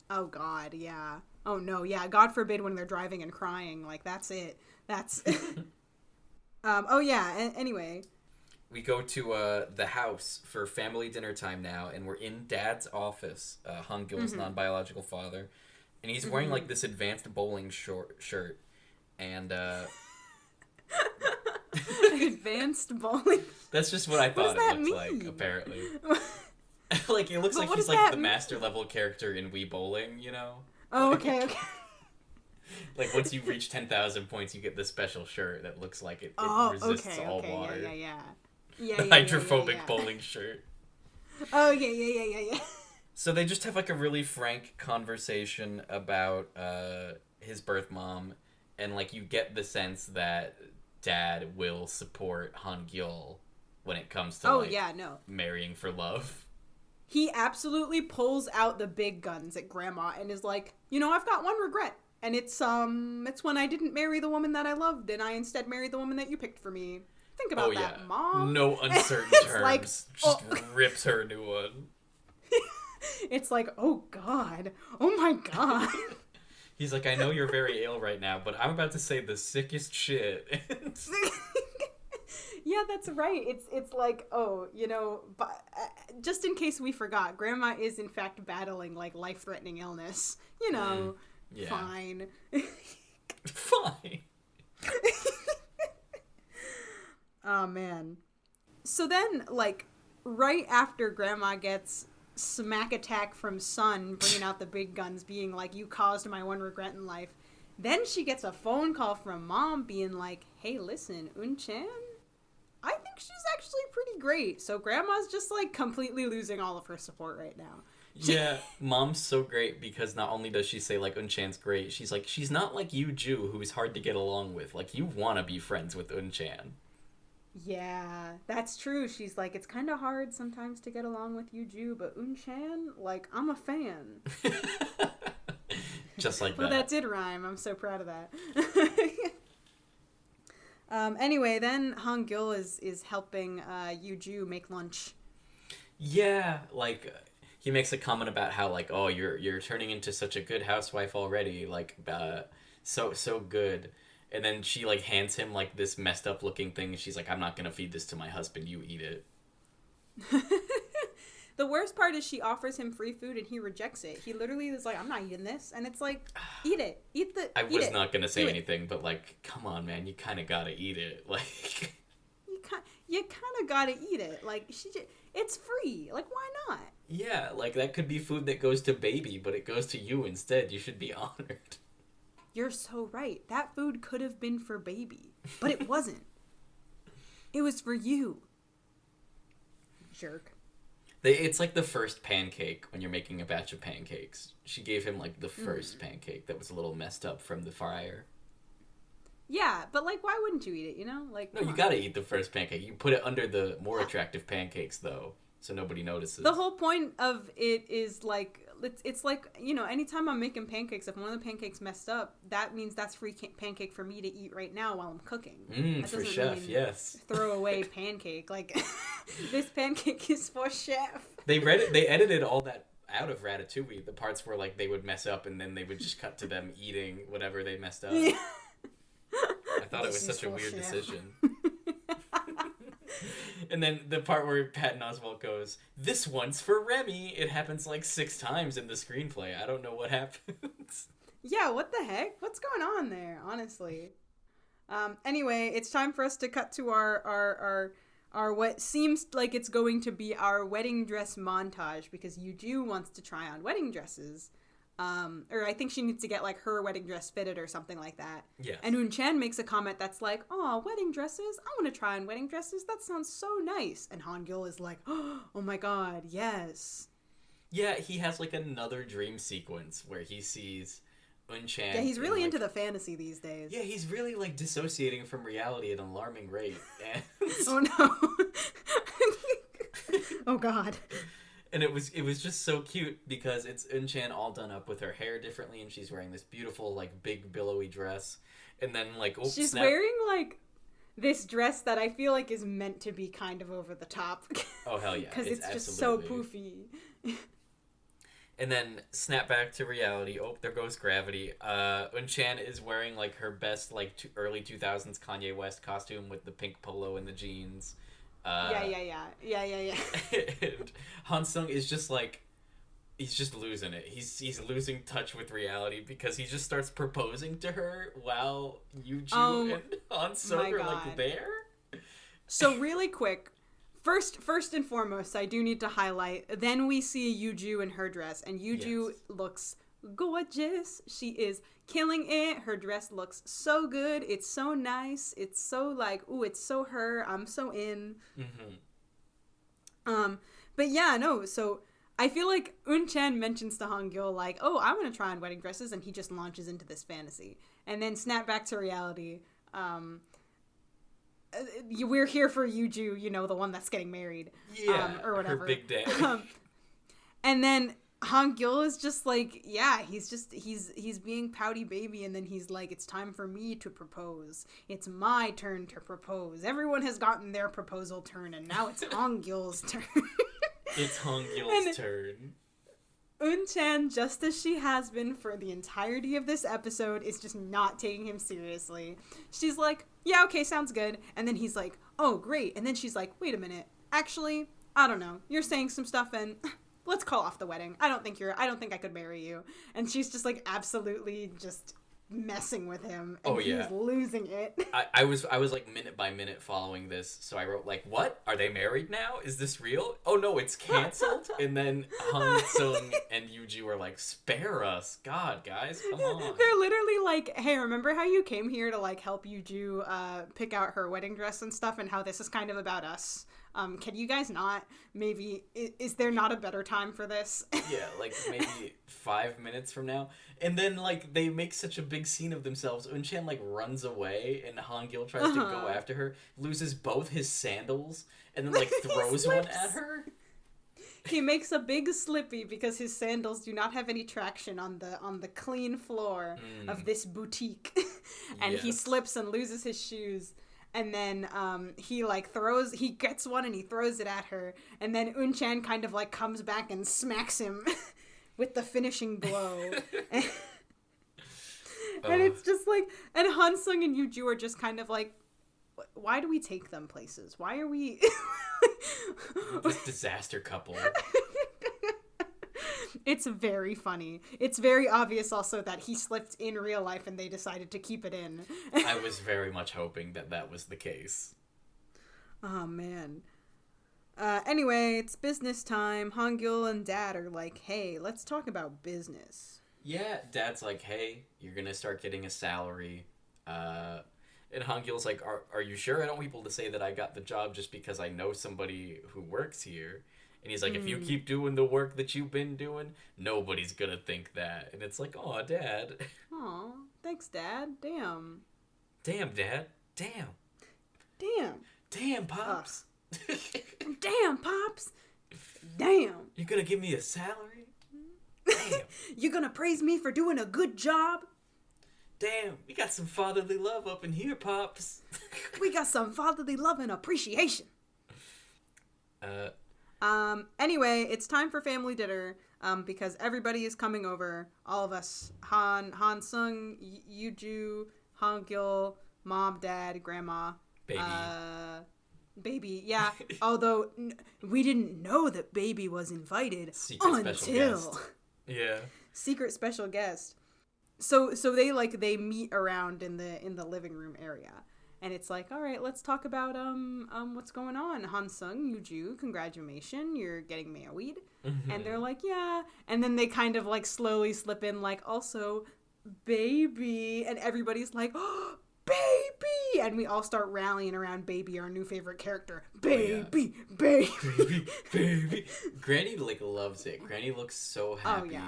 A: Oh, God, yeah. Oh, no, yeah, God forbid when they're driving and crying. Like, that's it. That's... anyway.
B: We go to the house for family dinner time now, and we're in Dad's office, Hong Gil's non-biological father, and he's wearing, like, this advanced bowling shirt, and,
A: Advanced bowling?
B: That's just what I thought it looked like, apparently. Like, it looks like he's, like, the master-level character in Wii Bowling, you know?
A: Oh,
B: like,
A: okay.
B: Like, once you reach 10,000 points, you get this special shirt that looks like it resists all water.
A: Yeah,
B: the hydrophobic bowling shirt.
A: Oh, yeah.
B: So they just have, like, a really frank conversation about his birth mom, and, like, you get the sense that Dad will support Han Gil when it comes to, marrying for love.
A: He absolutely pulls out the big guns at Grandma and is like, I've got one regret. And it's when I didn't marry the woman that I loved and I instead married the woman that you picked for me. Think about that, Mom.
B: No uncertain terms.
A: Like,
B: just rips her a new one.
A: It's like, oh, God. Oh, my God.
B: He's like, I know you're very ill right now, but I'm about to say the sickest shit.
A: Yeah, that's right. It's like, but just in case we forgot, Grandma is in fact battling, like, life-threatening illness. Fine.
B: Fine.
A: Oh, man. So then, like, right after Grandma gets smack attack from Son, bringing out the big guns, being like, you caused my one regret in life, then she gets a phone call from Mom being like, hey, listen, Eun Chan? I think she's actually pretty great. So Grandma's just, like, completely losing all of her support right now.
B: Yeah, Mom's so great because not only does she say, like, Eun Chan's great, she's like, she's not like Yoo Joo, who's hard to get along with. Like, you want to be friends with Eun Chan.
A: Yeah, that's true. She's like, it's kind of hard sometimes to get along with Yoo Joo, but Eun Chan, like, I'm a fan.
B: Just like that.
A: Well, that did rhyme. I'm so proud of that. Anyway, then Han Gil is helping Yoo Joo make lunch.
B: Yeah, like, he makes a comment about how, like, oh, you're turning into such a good housewife already, like, so good. And then she, like, hands him, like, this messed up looking thing, and she's like, I'm not gonna feed this to my husband, you eat it.
A: The worst part is she offers him free food and he rejects it. He literally is like, I'm not eating this. And it's like, eat it.
B: I was not gonna say anything, but, like, come on, man, you kind of gotta eat it. Like,
A: you kind of gotta eat it. Like, it's free. Like, why not?
B: Yeah, like, that could be food that goes to baby, but it goes to you instead. You should be honored.
A: You're so right. That food could have been for baby, but it wasn't. It was for you. Jerk.
B: It's like the first pancake when you're making a batch of pancakes. She gave him, like, the first pancake that was a little messed up from the fryer.
A: Yeah, but, like, why wouldn't you eat it, Like,
B: no, you gotta eat the first pancake. You put it under the more attractive pancakes, though, so nobody notices.
A: The whole point of it is, like, it's like, anytime I'm making pancakes, if one of the pancakes messed up, that means that's free pancake for me to eat right now while I'm cooking.
B: For chef, yes.
A: Throw away pancake. Like, this pancake is for chef.
B: They edited all that out of Ratatouille, the parts where, like, they would mess up and then they would just cut to them eating whatever they messed up. Yeah. I thought it was such a weird decision. And then the part where Patton Oswalt goes, this one's for Remy. It happens like 6 times in the screenplay. I don't know what happens.
A: Yeah, what the heck? What's going on there, honestly? Anyway, it's time for us to cut to our what seems like it's going to be our wedding dress montage because Yoo Joo wants to try on wedding dresses. or I think she needs to get like her wedding dress fitted or something like that.
B: Yes.
A: And Eun Chan makes a comment that's like, "Oh, wedding dresses! I want to try on wedding dresses. That sounds so nice." And Hangul is like, "Oh my god, yes."
B: Yeah, he has like another dream sequence where he sees Eun Chan.
A: Yeah, he's really into the fantasy these days.
B: Yeah, he's really like dissociating from reality at an alarming rate. And
A: Oh no. Oh god.
B: And it was just so cute because it's Eun Chan all done up with her hair differently, and she's wearing this beautiful like big billowy dress, and then like
A: she's wearing like this dress that I feel like is meant to be kind of over the top.
B: Oh hell yeah!
A: Because it's just so poofy.
B: And then snap back to reality. Oh, there goes gravity. Eun Chan is wearing like her best like early 2000s Kanye West costume with the pink polo and the jeans.
A: Yeah.
B: And Han Sung is just like, he's just losing it. He's losing touch with reality because he just starts proposing to her while Yoo Joo and Han Sung are like there.
A: So really quick, first and foremost, I do need to highlight. Then we see Yoo Joo in her dress, and Yoo Joo looks gorgeous. She is killing it. Her dress looks so good. It's so nice. It's so like, ooh, it's so her. I'm so in. But yeah, no. So I feel like Eun Chan mentions to Hangul like, oh, I want to try on wedding dresses, and he just launches into this fantasy, and then snap back to reality. We're here for Yoo Joo, you know, the one that's getting married, or whatever.
B: Her big day.
A: And then Hangul is just like, yeah, he's being pouty baby, and then he's like, it's time for me to propose. It's my turn to propose. Everyone has gotten their proposal turn, and now it's Hangul's turn.
B: It's Hangul's turn.
A: Eun Chan, just as she has been for the entirety of this episode, is just not taking him seriously. She's like, yeah, okay, sounds good. And then he's like, oh, great. And then she's like, wait a minute. Actually, I don't know. You're saying some stuff, and let's call off the wedding. I don't think I could marry you. And she's just like absolutely just messing with him, and he's losing it.
B: I was like minute by minute following this, so I wrote like, what? Are they married now? Is this real? Oh no, it's canceled. And then Han Sung and Yoo Joo are like, spare us. God, guys, come on.
A: They're literally like, hey, remember how you came here to like help Yoo Joo pick out her wedding dress and stuff, and how this is kind of about us? Can you guys not, maybe, is there not a better time for this?
B: Yeah, like maybe 5 minutes from now. And then like they make such a big scene of themselves. Eun Chan like runs away, and Hangul tries to go after her, loses both his sandals, and then like throws one at her.
A: He makes a big slippy because his sandals do not have any traction on the clean floor of this boutique. And he slips and loses his shoes. And then he gets one and he throws it at her. And then Eun Chan kind of like comes back and smacks him with the finishing blow. And it's just like, and Han Sung and Yoo Joo are just kind of like, why do we take them places? Why are we...
B: This disaster couple.
A: It's very funny. It's very obvious also that he slipped in real life and they decided to keep it in.
B: I was very much hoping that was the case.
A: Oh, man. Anyway, it's business time. Hangul and Dad are like, hey, let's talk about business.
B: Yeah, Dad's like, hey, you're gonna start getting a salary. And Hangul's like, are you sure? I don't want people to say that I got the job just because I know somebody who works here. And he's like, if you keep doing the work that you've been doing, nobody's gonna think that. And it's like, aw, Dad.
A: Aw, thanks, Dad. Damn.
B: Damn, Dad. Damn.
A: Damn.
B: Damn, Pops.
A: Damn, Pops. Damn.
B: You're gonna give me a salary? Damn.
A: You're gonna praise me for doing a good job?
B: Damn, we got some fatherly love up in here, Pops.
A: We got some fatherly love and appreciation. Anyway, it's time for family dinner, because everybody is coming over. All of us. Han Sung, Yoo Joo, Hangul, Mom, Dad, Grandma.
B: Baby.
A: Baby, yeah. Although, we didn't know that Baby was invited
B: Secret special guest. Yeah.
A: Secret special guest. So they meet around in the living room area. And it's like, all right, let's talk about what's going on. Hansung, Yoo Joo, congratulations, you're getting married. Mm-hmm. And they're like, yeah. And then they kind of like slowly slip in like, also, baby. And everybody's like, oh, baby. And we all start rallying around Baby, our new favorite character. Baby, baby.
B: Baby. Granny like loves it. Granny looks so happy.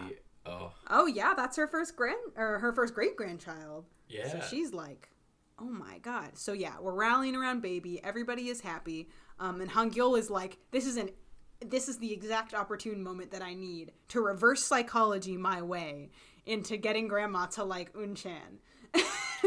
A: Oh yeah, that's her first great grandchild.
B: Yeah.
A: So she's like, oh my god. So yeah, we're rallying around Baby. Everybody is happy. And Hangul is like, this is the exact opportune moment that I need to reverse psychology my way into getting Grandma to like Eun Chan.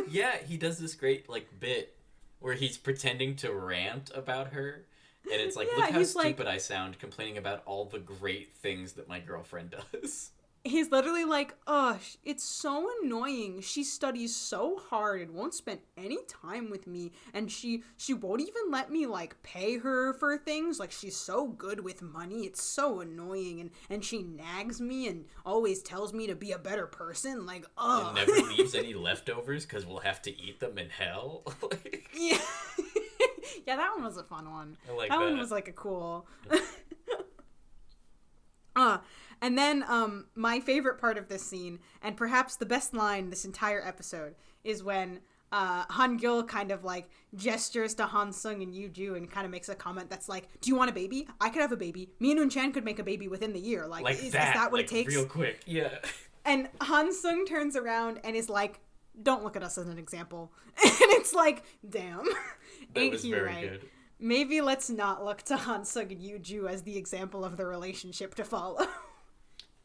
B: Yeah, he does this great like bit where he's pretending to rant about her. And it's like, look how stupid I sound complaining about all the great things that my girlfriend does.
A: He's literally like, ugh, it's so annoying. She studies so hard and won't spend any time with me. And she won't even let me, like, pay her for things. Like, she's so good with money. It's so annoying. And she nags me and always tells me to be a better person. Like, ugh.
B: And never leaves any leftovers because we'll have to eat them in hell.
A: Yeah. Yeah, that one was a fun one.
B: I like
A: that one was, like, a cool... And then my favorite part of this scene, and perhaps the best line this entire episode, is when Hangul kind of like gestures to Hansung and Yoo Joo and kind of makes a comment that's like, do you want a baby? I could have a baby. Me and Eun Chan could make a baby within the year. Like is that what it takes?
B: Real quick, yeah.
A: And Hansung turns around and is like, don't look at us as an example. And it's like, damn.
B: That was very good.
A: Maybe let's not look to Hansung and Yoo Joo as the example of the relationship to follow.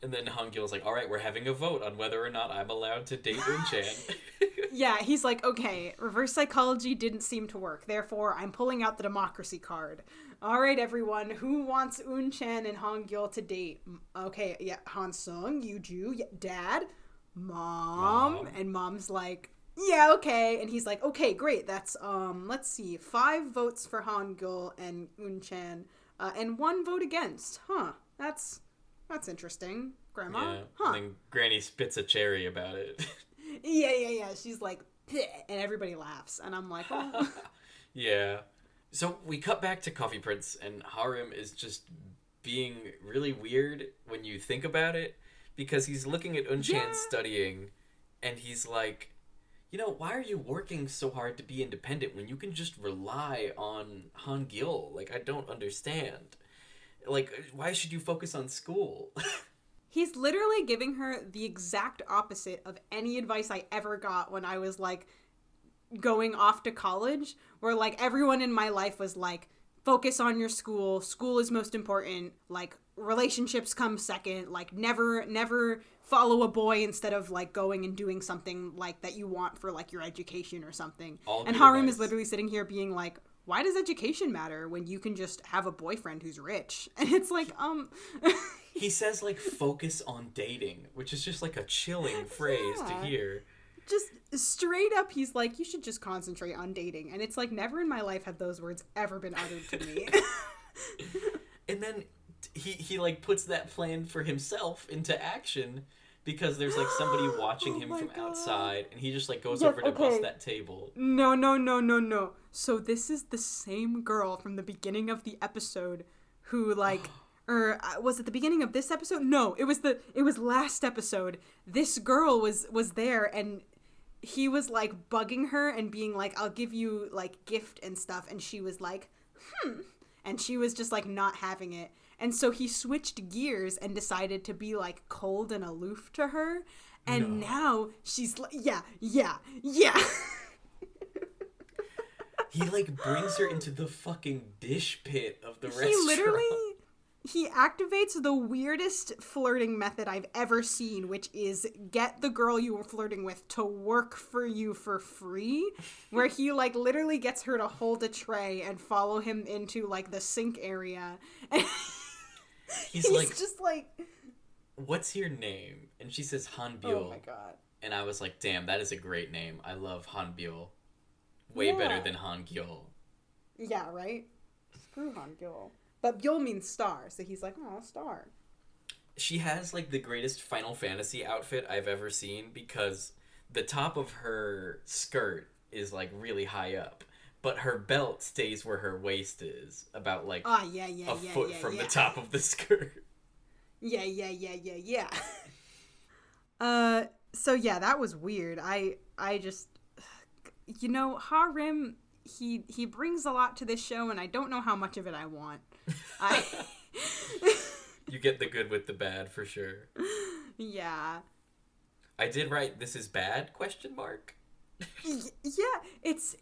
B: And then Hangul's like, all right, we're having a vote on whether or not I'm allowed to date Eun Chan.
A: Yeah, he's like, okay, reverse psychology didn't seem to work. Therefore, I'm pulling out the democracy card. All right, everyone, who wants Eun Chan and Hangul to date? Okay, yeah, Hansung, Yoo Joo, yeah, Dad, Mom. And Mom's like, yeah, okay. And he's like, okay, great. That's, let's see, 5 votes for Hangul and Eun Chan, and 1 vote against. Huh, that's interesting, Grandma.
B: Yeah, and then Granny spits a cherry about it.
A: Yeah. She's like, bleh, and everybody laughs. And I'm like, oh.
B: Yeah. So we cut back to Coffee Prince, and Harim is just being really weird when you think about it, because he's looking at Eun Chan studying, and he's like, you know, why are you working so hard to be independent when you can just rely on Hangul? Like, I don't understand. Like, why should you focus on school?
A: He's literally giving her the exact opposite of any advice I ever got when I was, like, going off to college, where, like, everyone in my life was like, focus on your school. School is most important. Like, relationships come second. Like, never follow a boy instead of, like, going and doing something, like, that you want for, like, your education or something. And Harim is literally sitting here being like, why does education matter when you can just have a boyfriend who's rich? And it's like,
B: He says, like, focus on dating, which is just, like, a chilling phrase to hear.
A: Just straight up, he's like, you should just concentrate on dating. And it's like, never in my life have those words ever been uttered to me.
B: And then he like, puts that plan for himself into action, because there's, like, somebody watching him from outside, and he just, like, goes over to bust that table.
A: No. So this is the same girl from the beginning of the episode who, like, or was it the beginning of this episode? No, it was last episode. This girl was there, and he was, like, bugging her and being like, I'll give you, like, gift and stuff, and she was like, and she was just, like, not having it. And so he switched gears and decided to be, like, cold and aloof to her. And now she's like, yeah.
B: He, like, brings her into the fucking dish pit of the restaurant.
A: He activates the weirdest flirting method I've ever seen, which is get the girl you were flirting with to work for you for free, where he, like, literally gets her to hold a tray and follow him into, like, the sink area. And he's like, just like,
B: what's your name? And she says Hanbyul.
A: Oh my god.
B: And I was like, damn, that is a great name. I love Hanbyul. Way better than Hangul.
A: Yeah, right? Screw Hangul. But Byul means star, so he's like, oh, star.
B: She has, like, the greatest Final Fantasy outfit I've ever seen, because the top of her skirt is, like, really high up. but her belt stays where her waist is, about like
A: yeah,
B: a foot from the top of the skirt.
A: Yeah. So yeah, that was weird. I just, Harim, he brings a lot to this show, and I don't know how much of it I want.
B: You get the good with the bad for sure.
A: Yeah.
B: I did write "this is bad?" ?
A: Yeah, it's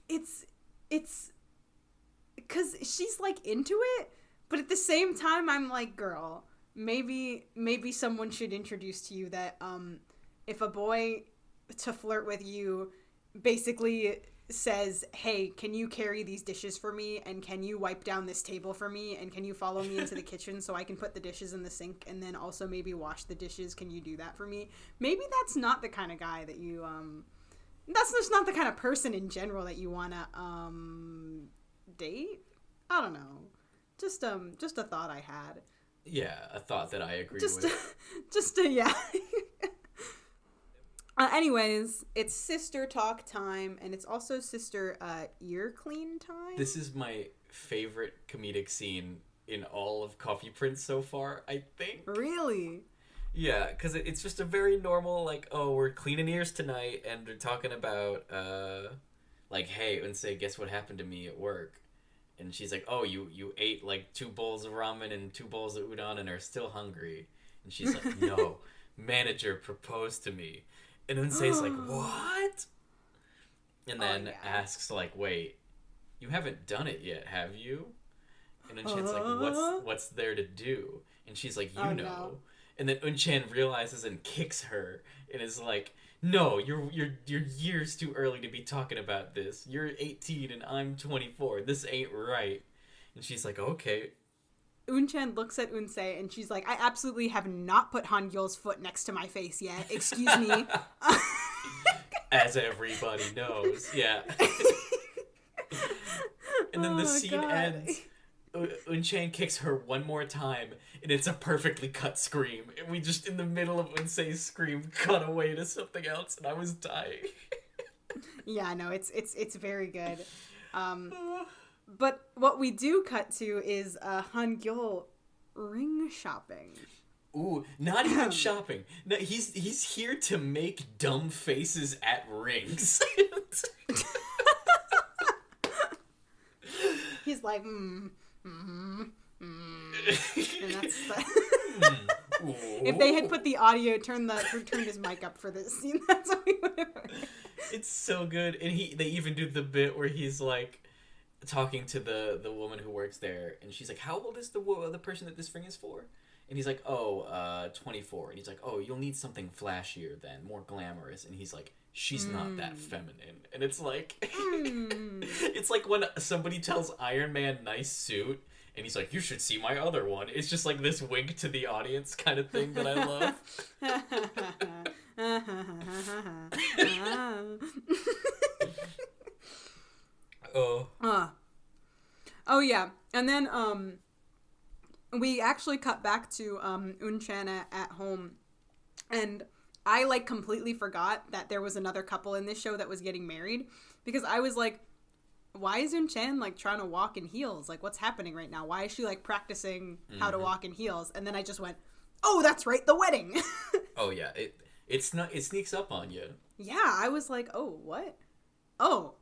A: because she's like into it, but at the same time, I'm like, girl, maybe someone should introduce to you that if a boy to flirt with you basically says, hey, can you carry these dishes for me, and can you wipe down this table for me, and can you follow me into the kitchen so I can put the dishes in the sink and then also maybe wash the dishes, can you do that for me? Maybe that's not the kind of guy that you that's just not the kind of person in general that you want to date. I don't know, just a thought I had.
B: Yeah, a thought that I agree with.
A: Yeah. Anyways, it's sister talk time, and it's also sister ear clean time.
B: This is my favorite comedic scene in all of Coffee Prince so far, I think.
A: Really?
B: Yeah, because it's just a very normal, like, oh, we're cleaning ears tonight, and they're talking about, like, hey, Unsei, guess what happened to me at work? And she's like, oh, you ate, like, 2 bowls of ramen and 2 bowls of udon and are still hungry. And she's like, no, manager proposed to me. And Unsei's like, what? And then asks, like, wait, you haven't done it yet, have you? And Unchan's like, what's there to do? And she's like, you know. No. And then Eun-chan realizes and kicks her and is like, no, you're years too early to be talking about this. You're 18 and I'm 24. This ain't right. And she's like, okay.
A: Eun-chan looks at Unsei and she's like, I absolutely have not put Han-gyeol's foot next to my face yet. Excuse me.
B: As everybody knows. Yeah. And then the scene ends. Eun-chan kicks her one more time, and it's a perfectly cut scream. And we just, in the middle of Unsei's scream, cut away to something else, and I was dying.
A: Yeah, no, it's very good. But what we do cut to is Han-gyeol ring shopping.
B: Ooh, not even shopping. No, he's here to make dumb faces at rings.
A: He's like, and that's if they had put the audio, turned his mic up for this scene, that's what we would have heard.
B: It's so good. And they even do the bit where he's like talking to the woman who works there, and she's like, how old is the person that this ring is for? And he's like, 24. And he's like, oh, you'll need something flashier then, more glamorous. And he's like, she's not that feminine. And it's like it's like when somebody tells Iron Man nice suit, and he's like, you should see my other one. It's just like this wink to the audience kind of thing that I love.
A: Oh yeah. And then we actually cut back to Eun-chan at home, and I like completely forgot that there was another couple in this show that was getting married, because I was like, why is Eun-chan like trying to walk in heels? Like, what's happening right now? Why is she like practicing how to walk in heels? And then I just went, oh, that's right, the wedding.
B: Oh yeah, it sneaks up on you.
A: Yeah, I was like, oh, what? Oh.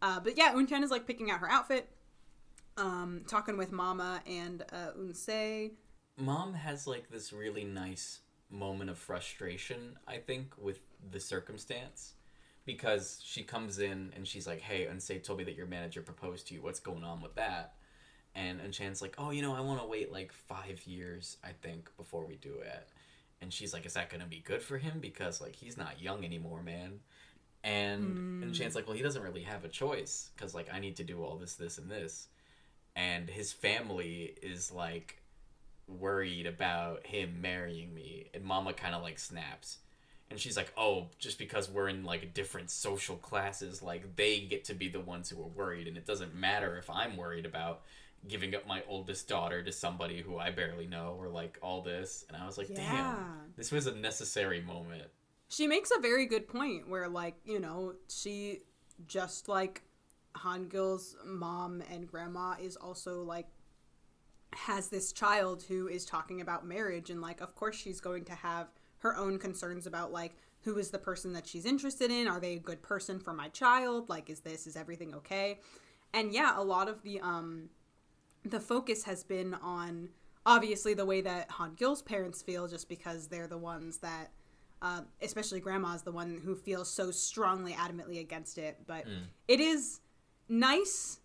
A: But yeah, Eun-chan is like picking out her outfit, talking with Mama and Unsei.
B: Mom has like this really nice moment of frustration, I think, with the circumstance, because she comes in and she's like, hey, Unsei told me that your manager proposed to you. What's going on with that? And Eun-chan's like, oh, I want to wait like 5 years, I think, before we do it. And she's like, is that going to be good for him? Because like he's not young anymore, man. And Eun-chan's like, well, he doesn't really have a choice, because like I need to do all this, and this. And his family is like worried about him marrying me, and Mama kind of like snaps, and she's like, oh, just because we're in like different social classes, like they get to be the ones who are worried, and it doesn't matter if I'm worried about giving up my oldest daughter to somebody who I barely know, or like all this. And I was like, damn, this was a necessary moment.
A: She makes a very good point where like, she just like Hangul's mom and grandma is also like has this child who is talking about marriage, and like of course she's going to have her own concerns about like who is the person that she's interested in, are they a good person for my child, like is everything okay. And yeah, a lot of the focus has been on obviously the way that Hangul's parents feel, just because they're the ones that especially grandma's the one who feels so strongly adamantly against it. But it is nice,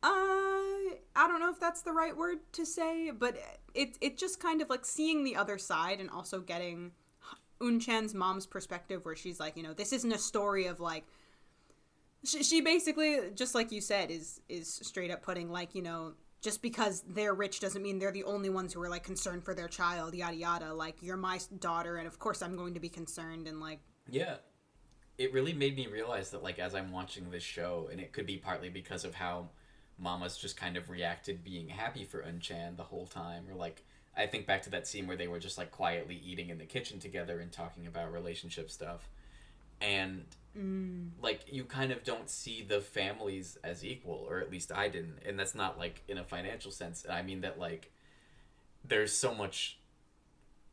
A: I don't know if that's the right word to say, but it just kind of like seeing the other side, and also getting Eun Chan's mom's perspective, where she's like, you know, this isn't a story of like, she basically, just like you said, is straight up putting like, you know, just because they're rich doesn't mean they're the only ones who are like concerned for their child, yada yada, like you're my daughter and of course I'm going to be concerned. And like,
B: yeah, it really made me realize that like as I'm watching this show, and it could be partly because of how Mama's just kind of reacted being happy for Eun Chan the whole time, or like I think back to that scene where they were just like quietly eating in the kitchen together and talking about relationship stuff, and like you kind of don't see the families as equal, or at least I didn't. And that's not like in a financial sense, I mean that like there's so much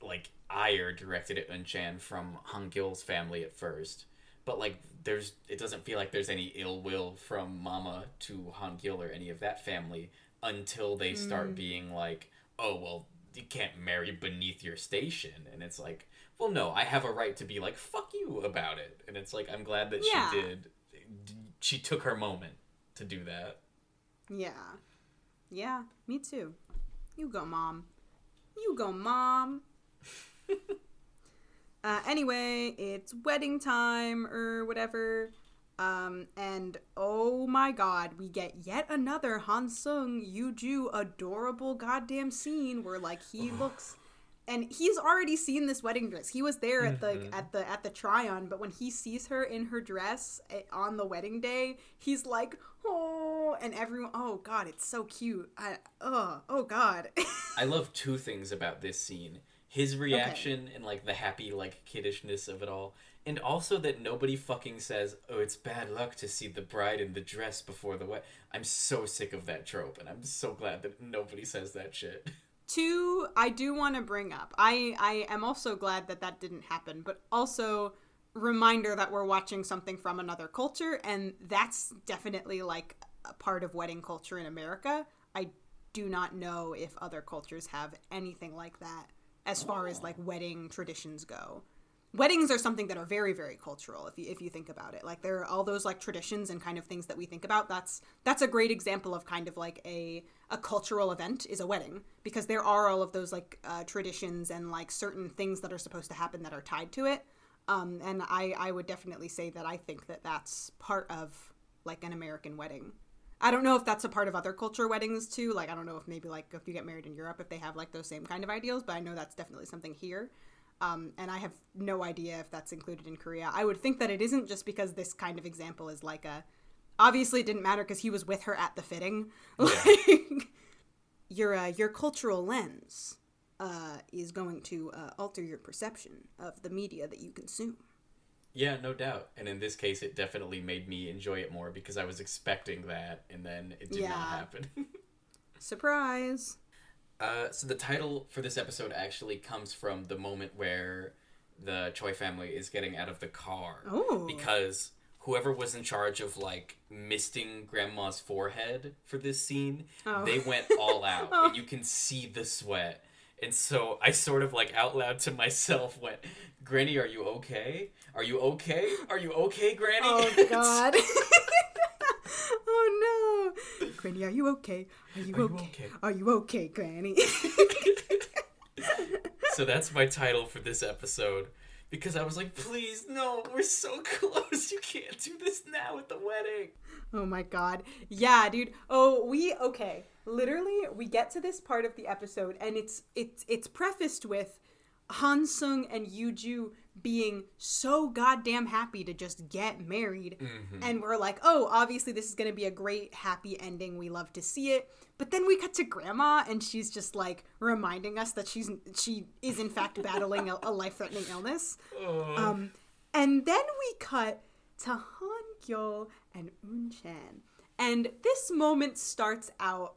B: like ire directed at Eun Chan from Hangul's family at first, but like it doesn't feel like there's any ill will from Mama to Hangul or any of that family until they start being like, oh well, you can't marry beneath your station. And it's like, well, no, I have a right to be like, fuck you about it. And it's like, I'm glad that she did. She took her moment to do that. Yeah.
A: Yeah, me too. You go, Mom. You go, Mom. Anyway, it's wedding time or whatever. And oh my god, we get yet another Hansung Yoo Joo adorable goddamn scene where like he looks, and he's already seen this wedding dress. He was there at the try-on, but when he sees her in her dress on the wedding day, he's like, oh, and everyone, oh god, it's so cute. Oh god.
B: I love two things about this scene. His reaction and like the happy like kiddishness of it all. And also that nobody fucking says, oh, it's bad luck to see the bride in the dress before the wedding. I'm so sick of that trope, and I'm so glad that nobody says that shit.
A: Two, I do want to bring up. I am also glad that didn't happen, but also reminder that we're watching something from another culture, and that's definitely like a part of wedding culture in America. I do not know if other cultures have anything like that as far as like wedding traditions go. Weddings are something that are very, very cultural if you think about it. Like there are all those like traditions and kind of things that we think about. That's a great example of kind of like a cultural event is a wedding, because there are all of those like traditions and like certain things that are supposed to happen that are tied to it. And I would definitely say that I think that that's part of like an American wedding. I don't know if that's a part of other culture weddings too. Like I don't know if maybe like if you get married in Europe if they have like those same kind of ideals, but I know that's definitely something here. And I have no idea if that's included in Korea. I would think that it isn't, just because this kind of example is like obviously it didn't matter because he was with her at the fitting. Like, your cultural lens is going to alter your perception of the media that you consume.
B: Yeah, no doubt. And in this case, it definitely made me enjoy it more because I was expecting that, and then it did not happen.
A: Surprise!
B: So the title for this episode actually comes from the moment where the Choi family is getting out of the car.
A: Ooh.
B: Because whoever was in charge of, like, misting Grandma's forehead for this scene, they went all out. And you can see the sweat. And so I sort of, like, out loud to myself went, Granny, are you okay? Are you okay? Are you okay, Granny?
A: Oh, God. Oh, no. Granny, are you okay? Are you okay? Are you okay, Granny?
B: So that's my title for this episode. Because I was like, please, no, we're so close. You can't do this now at the wedding.
A: Oh, my God. Yeah, dude. Oh, okay. Literally, we get to this part of the episode, and it's prefaced with Hansung and Yoo Joo being so goddamn happy to just get married. Mm-hmm. And we're like, oh, obviously this is going to be a great happy ending. We love to see it. But then we cut to Grandma, and she's just like reminding us that she is in fact battling a life-threatening illness. And then we cut to Hangul and Eun Chan. And this moment starts out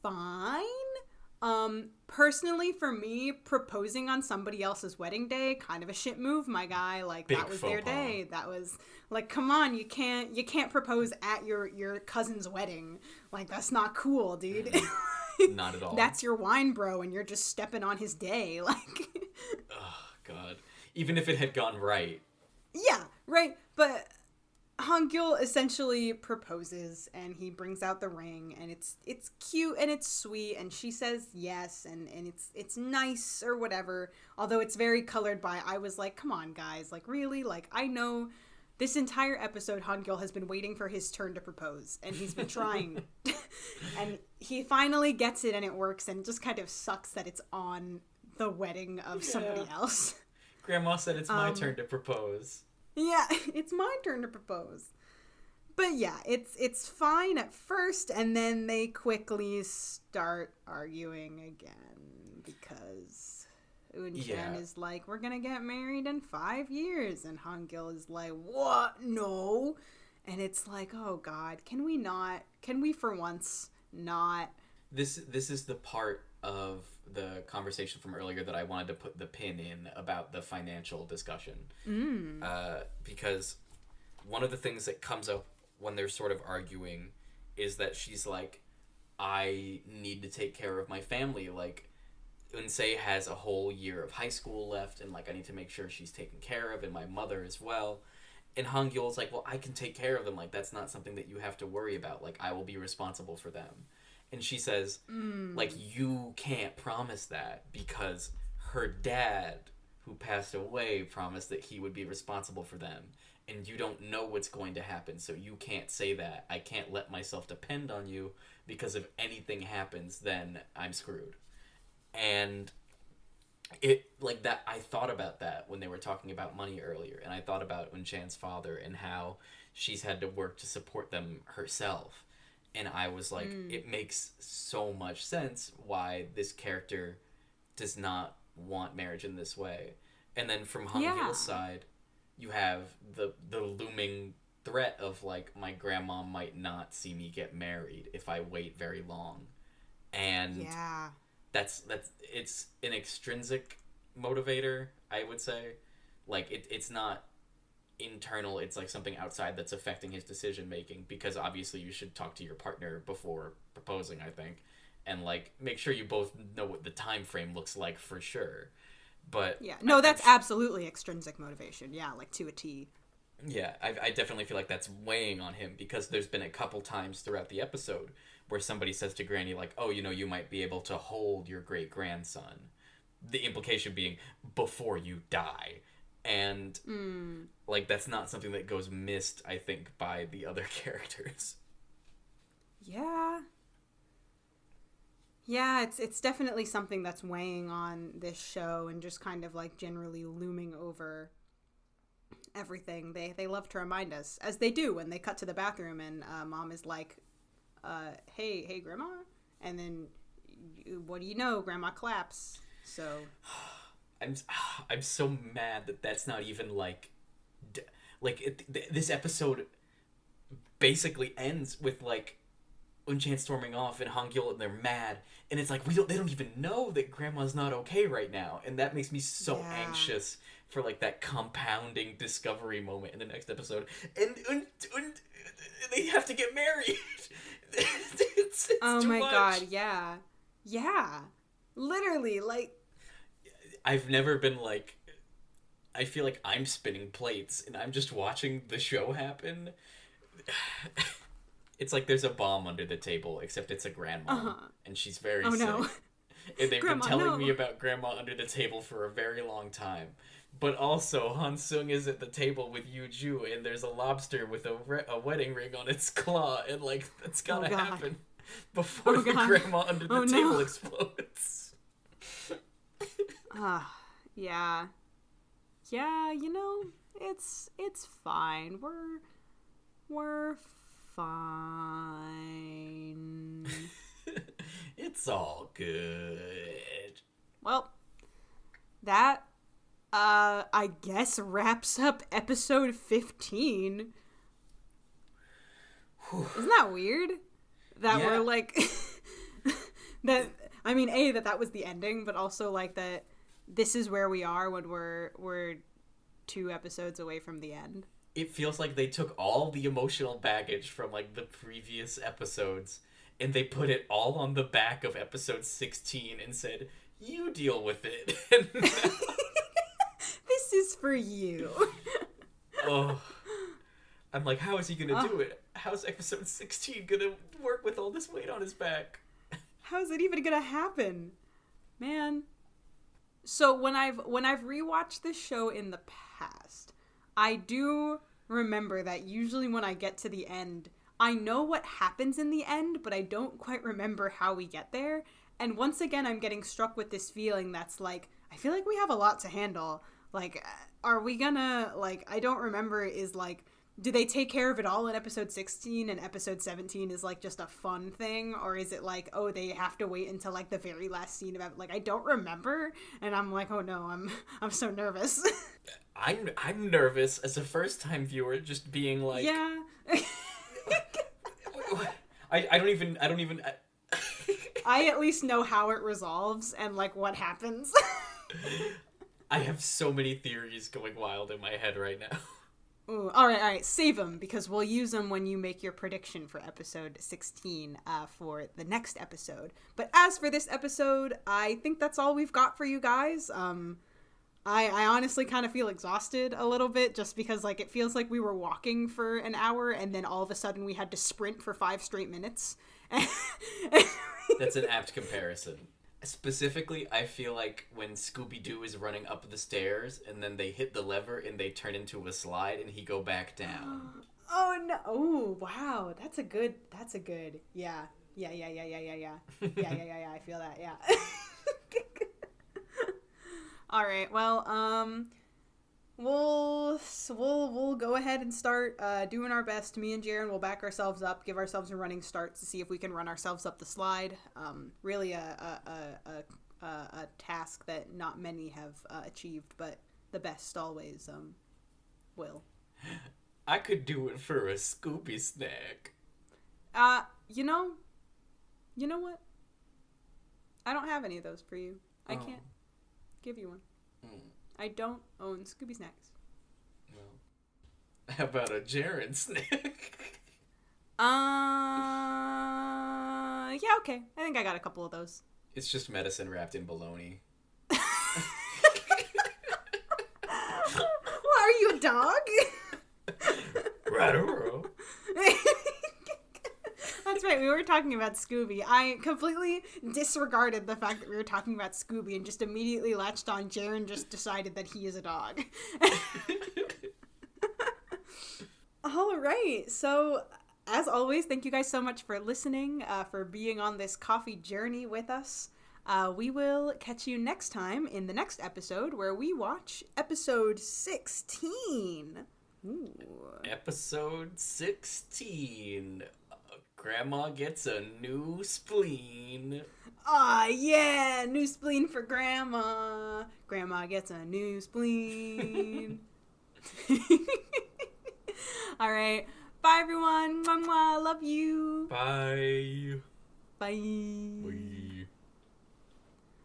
A: fine. Personally, for me, proposing on somebody else's wedding day, kind of a shit move, my guy. Like,
B: Big
A: that was their
B: faux pas.
A: day. That was, like, come on, you can't propose at your cousin's wedding. Like, that's not cool, dude.
B: Not at all.
A: That's your wine bro, and you're just stepping on his day. Like,
B: Oh, God. Even if it had gone right.
A: yeah, right. But Hangul essentially proposes, and he brings out the ring, and it's cute and it's sweet, and she says yes, and it's nice or whatever. Although it's very colored by, I was like, come on, guys, like, really? Like, I know this entire episode Hangul has been waiting for his turn to propose, and he's been trying. And he finally gets it, and it works, and it just kind of sucks that it's on the wedding of somebody else.
B: Grandma said it's my turn to propose.
A: Yeah, it's my turn to propose. But yeah, it's fine at first, and then they quickly start arguing again because Eun Chan is like, we're gonna get married in 5 years, and Hangul is like, what? No. And it's like, oh God, can we for once not?
B: This is the part of the conversation from earlier that I wanted to put the pin in about the financial discussion. Because one of the things that comes up when they're sort of arguing is that she's like, I need to take care of my family. Like, Unsei has a whole year of high school left, and like, I need to make sure she's taken care of, and my mother as well. And Hangul's like, well, I can take care of them. Like, that's not something that you have to worry about. Like, I will be responsible for them. And she says, like, you can't promise that because her dad, who passed away, promised that he would be responsible for them. And you don't know what's going to happen, so you can't say that. I can't let myself depend on you because if anything happens, then I'm screwed. And it, like, that, I thought about that when they were talking about money earlier. And I thought about Eun Chan's father and how she's had to work to support them herself. And I was like, it makes so much sense why this character does not want marriage in this way. And then from Hangul's side, you have the looming threat of, like, my grandma might not see me get married if I wait very long. And that's it's an extrinsic motivator, I would say. Like, it's not internal, it's like something outside that's affecting his decision making, because obviously you should talk to your partner before proposing, I think, and like make sure you both know what the time frame looks like for sure. But
A: that's absolutely extrinsic motivation, like to a T.
B: I definitely feel like that's weighing on him, because there's been a couple times throughout the episode where somebody says to Granny, like, oh, you might be able to hold your great grandson, the implication being before you die. And, like, that's not something that goes missed, I think, by the other characters.
A: Yeah, it's definitely something that's weighing on this show and just kind of, like, generally looming over everything. They love to remind us, as they do when they cut to the bathroom and Mom is like, hey, Grandma? And then, what do you know? Grandma claps. So...
B: I'm so mad that that's not even like this episode basically ends with like Eun Chan storming off and Hangul, and they're mad, and it's like they don't even know that Grandma's not okay right now, and that makes me so anxious for like that compounding discovery moment in the next episode, and they have to get married. it's
A: oh
B: too
A: my
B: much.
A: God, yeah, literally, like.
B: I've never been like, I feel like I'm spinning plates and I'm just watching the show happen. It's like there's a bomb under the table, except it's a grandma, and she's very sick.
A: No.
B: And they've
A: Grandma,
B: been telling me about Grandma under the table for a very long time. But also, Han Sung is at the table with Yoo Joo, and there's a lobster with a wedding ring on its claw, and like, that's gotta happen before the Grandma under the table explodes.
A: Yeah, it's fine. We're fine.
B: It's all good.
A: Well, that, I guess wraps up episode 15. Isn't that weird? That
B: Yeah.
A: we're like that. I mean, that was the ending, but also like that this is where we are when we're 2 episodes away from the end.
B: It feels like they took all the emotional baggage from like the previous episodes and they put it all on the back of episode 16 and said, "You deal with it." And
A: This is for you.
B: oh, I'm like, how is he gonna do it? How's episode 16 gonna work with all this weight on his back?
A: How's it even gonna happen, man? So when I've rewatched this show in the past, I do remember that usually when I get to the end, I know what happens in the end, but I don't quite remember how we get there. And once again, I'm getting struck with this feeling that's like, I feel like we have a lot to handle. Like, are we gonna, like, I don't remember, is like, do they take care of it all in episode 16 and episode 17 is like just a fun thing? Or is it like, oh, they have to wait until like the very last scene of it? Like, I don't remember. And I'm like, oh no, I'm so nervous.
B: I'm nervous as a first time viewer, just being like,
A: yeah.
B: I don't even
A: I at least know how it resolves and like what happens.
B: I have so many theories going wild in my head right now.
A: Ooh, all right, save them because we'll use them when you make your prediction for episode 16 for the next episode. But as for this episode, I think that's all we've got for you guys. I honestly kind of feel exhausted a little bit just because like it feels like we were walking for an hour and then all of a sudden we had to sprint for 5 straight minutes.
B: That's an apt comparison. Specifically, I feel like when Scooby-Doo is running up the stairs and then they hit the lever and they turn into a slide and he go back down.
A: Oh no. Oh, wow. That's a good. Yeah. Yeah. I feel that. Yeah. All right. Well, we'll go ahead and start doing our best. Me and Jaren will back ourselves up, give ourselves a running start to see if we can run ourselves up the slide. Really a task that not many have achieved, but the best always will.
B: I could do it for a Scooby snack.
A: You know what? I don't have any of those for you. I can't give you one. I don't own Scooby snacks.
B: Well, how about a Jaren snack?
A: Yeah, okay. I think I got a couple of those.
B: It's just medicine wrapped in bologna.
A: What, are you a dog?
B: Right.
A: That's right, we were talking about Scooby. I completely disregarded the fact that we were talking about Scooby and just immediately latched on Jaren just decided that he is a dog. All right, so as always, thank you guys so much for listening, for being on this coffee journey with us. We will catch you next time in the next episode where we watch episode 16. Ooh.
B: Episode 16. Grandma gets a new spleen.
A: Aw, yeah! New spleen for Grandma. Grandma gets a new spleen. All right. Bye, everyone. Mwah, mwah. Love you.
B: Bye.
A: Bye.
B: Bye.